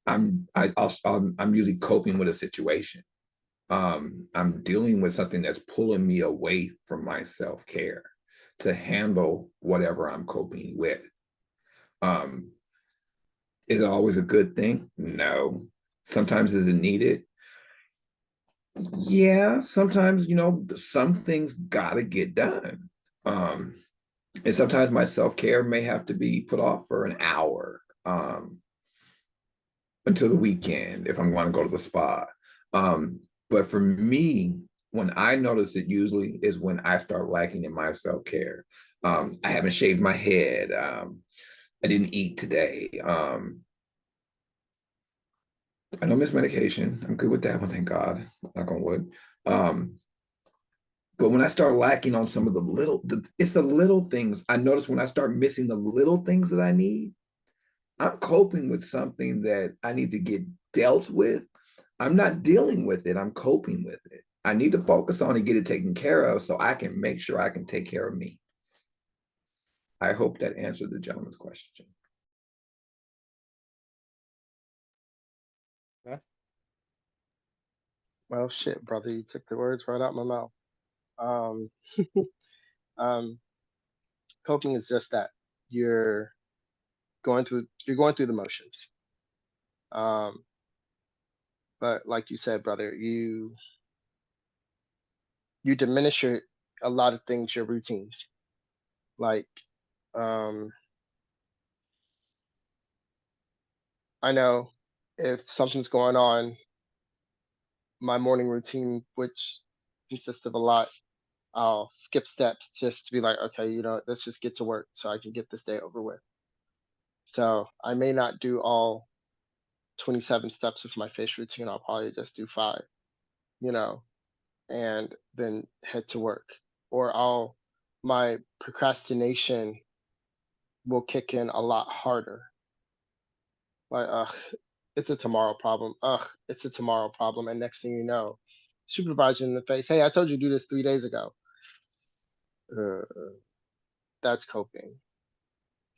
I'm usually coping with a situation. I'm dealing with something that's pulling me away from my self-care to handle whatever I'm coping with. Um, is it always a good thing? No. Sometimes is it needed? Yeah, sometimes, some things gotta get done. Um, and sometimes my self-care may have to be put off for an hour until the weekend if I'm going to go to the spa. But for me, when I notice it usually is when I start lacking in my self-care. I haven't shaved my head. I didn't eat today. I don't miss medication. I'm good with that one, thank God. Knock on wood. But when I start lacking on some of it's the little things. I notice when I start missing the little things that I need, I'm coping with something that I need to get dealt with. I'm not dealing with it. I'm coping with it. I need to focus on and get it taken care of so I can make sure I can take care of me. I hope that answered the gentleman's question. yeah. Well, shit, brother, you took the words right out my mouth. Um, um, coping is just that you're you're going through the motions. Um, but like you said, brother, you diminish a lot of things, your routines. Like, um, I know if something's going on, my morning routine, which consists of a lot, I'll skip steps just to be like, okay, let's just get to work so I can get this day over with. So I may not do all 27 steps of my face routine. I'll probably just do five, you know, and then head to work. Or my procrastination will kick in a lot harder. Like, it's a tomorrow problem. It's a tomorrow problem. And next thing you know, supervisor in the face, hey, I told you to do this 3 days ago. Uh, that's coping.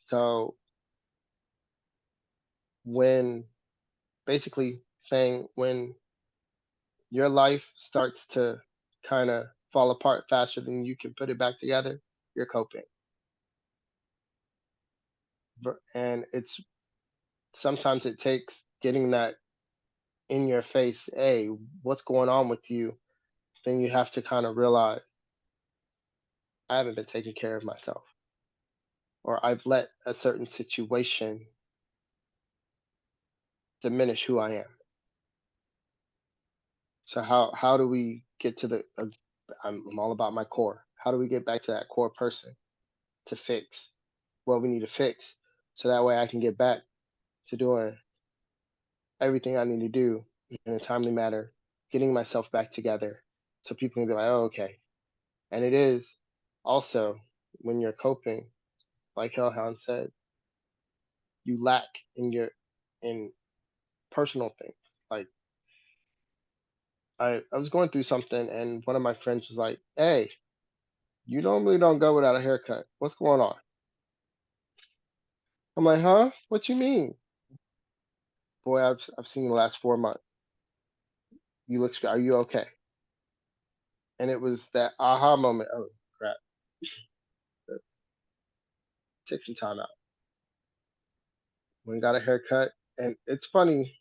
So when basically saying when your life starts to kind of fall apart faster than you can put it back together, you're coping. And it's sometimes it takes getting that in your face, hey, what's going on with you? Then you have to kind of realize I haven't been taking care of myself, or I've let a certain situation diminish who I am. So how do we get to I'm all about my core. How do we get back to that core person to fix what we need to fix so that way I can get back to doing everything I need to do in a timely manner, getting myself back together so people can be like, oh, okay. And it is also when you're coping, like Hellhound said, you lack in personal things. Like I was going through something and one of my friends was like, hey, you normally don't go without a haircut. What's going on? I'm like, huh? What you mean? Boy, I've seen you the last 4 months. You look are you okay? And it was that aha moment. Oh crap. Take some time out. When got a haircut. And it's funny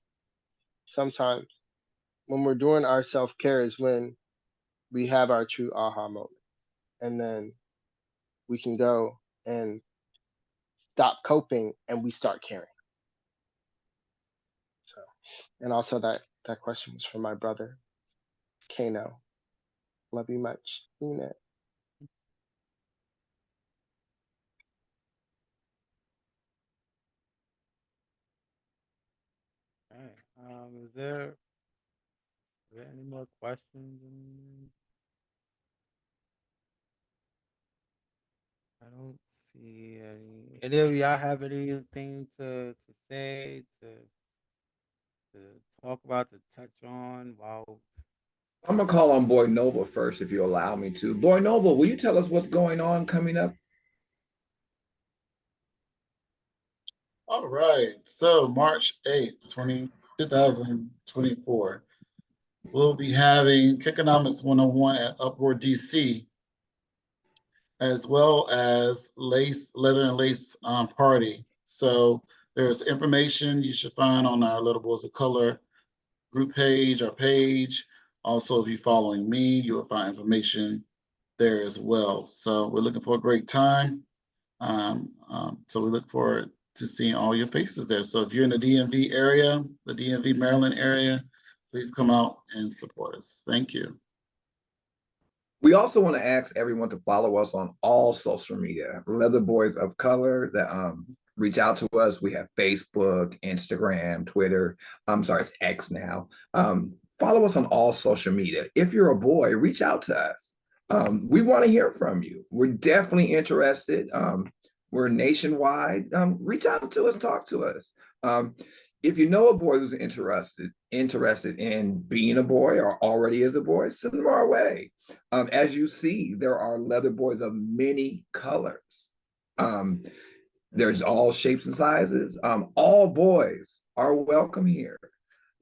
sometimes when we're doing our self care is when we have our true aha moment. and then we can go and stop coping and we start caring. So, and also that question was from my brother, Kano. Love you much. Lena. Okay. Is there any more questions? I don't see any. Any of y'all have anything to say, to talk about, to touch on while I'm gonna call on Boy Noble first, if you allow me to. Boy Noble, will you tell us what's going on coming up? All right. So March 8th, 2024, we'll be having Kickonomics 101 at Upward DC, as well as Leather and Lace Party. So there's information you should find on our Little Boys of Color group page, our page. Also, if you're following me, you will find information there as well. So we're looking for a great time. So we look forward to seeing all your faces there. So if you're in the DMV area, the DMV Maryland area, please come out and support us. Thank you. We also want to ask everyone to follow us on all social media. Leather Boys of Color. That reach out to us. We have Facebook, Instagram, Twitter. I'm sorry, it's X now. Follow us on all social media. If you're a boy, reach out to us. We want to hear from you. We're definitely interested. We're nationwide. Reach out to us, talk to us. If you know a boy who's interested in being a boy or already is a boy, send them our way. As you see, there are leather boys of many colors. There's all shapes and sizes. All boys are welcome here.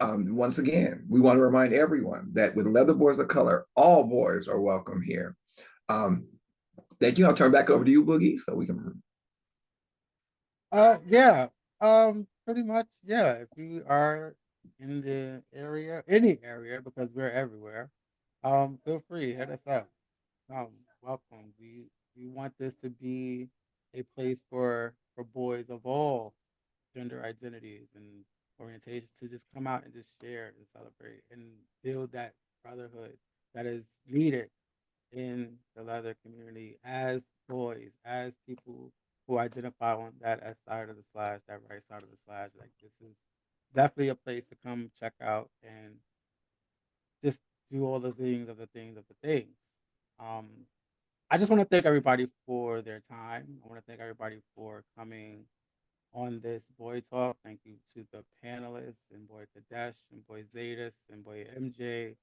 Once again, we want to remind everyone that with Leather Boys of Color, all boys are welcome here. Thank you. I'll turn back over to you, Boogie, so we can. Yeah. Pretty much, yeah. If you are in the area, any area, because we're everywhere, feel free, hit us up. Welcome. We want this to be a place for boys of all gender identities and orientations to just come out and just share and celebrate and build that brotherhood that is needed in the leather community as boys, as people who identify on that side of the slash, that right side of the slash. Like, this is definitely a place to come check out and just do all the things of the things of the things. Um, I just want to thank everybody for their time. I want to thank everybody for coming on this Boy Talk. Thank you to the panelists and Boy Kadesh and Boy Zadis and Boy MJ.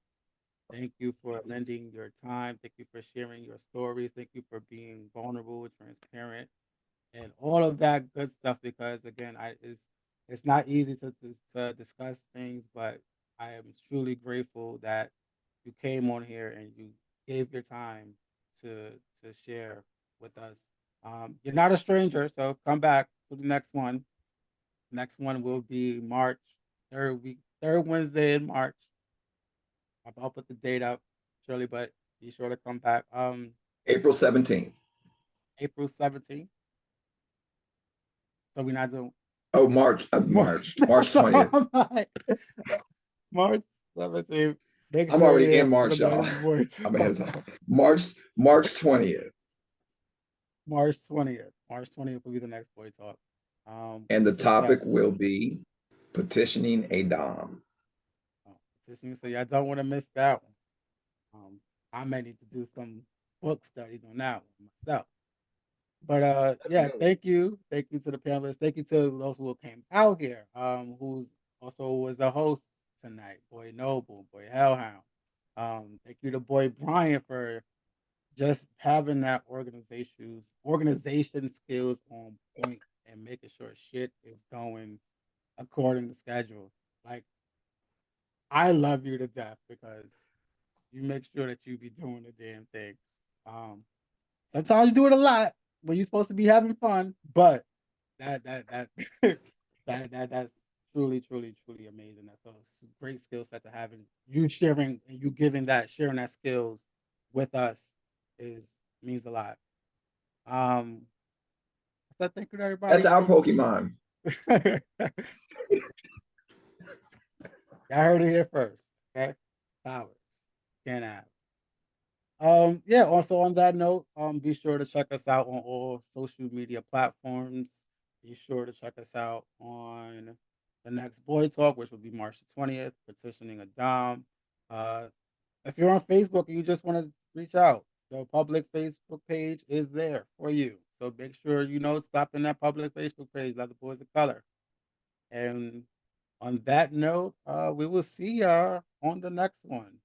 Thank you for lending your time. Thank you for sharing your stories. Thank you for being vulnerable, transparent, and all of that good stuff. Because again, it's not easy to discuss things, but I am truly grateful that you came on here and you gave your time to to share with us. You're not a stranger, so come back to the next one. Next one will be March, third Wednesday in March. I'll put the date up, Shirley, but be sure to come back. April 17th. April 17th. So we're not doing Oh, March 20th. March 17th. Make I'm sure already you're in for the March, y'all. next voice. I'm ahead of time. March 20th. March 20th. March 20th will be the next Boy Talk. And the topic Protect. will be petitioning a Dom. Petitioning, so y'all don't want to miss that one. I may need to do some book studies on that one myself. But yeah, thank you to the panelists. Thank you to those who came out here. Who's also was a host tonight, Boy Noble, Boy Hellhound. Thank you to Boy Brian for just having that organization skills on point and making sure shit is going according to schedule. Like, I love you to death because you make sure that you be doing the damn thing. Um, Sometimes you do it a lot when you're supposed to be having fun, but that that's truly amazing. That's a great skill set to have, and you sharing and you giving that sharing that skills with us is means a lot. So thank you to everybody. That's our Pokemon. Y'all heard it here first. Okay. Towers. Can't have. Yeah, also on that note, be sure to check us out on all social media platforms. Be sure to check us out on the next Boy Talk, which will be March the 20th, petitioning a Dom. Uh, if you're on Facebook and you just want to reach out, the public Facebook page is there for you. So make sure stop in that public Facebook page, Leather Boys of Color. And on that note, we will see y'all on the next one.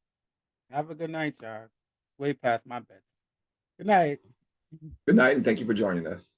Have a good night, y'all. Way past my bedtime. Good night. Good night, and thank you for joining us.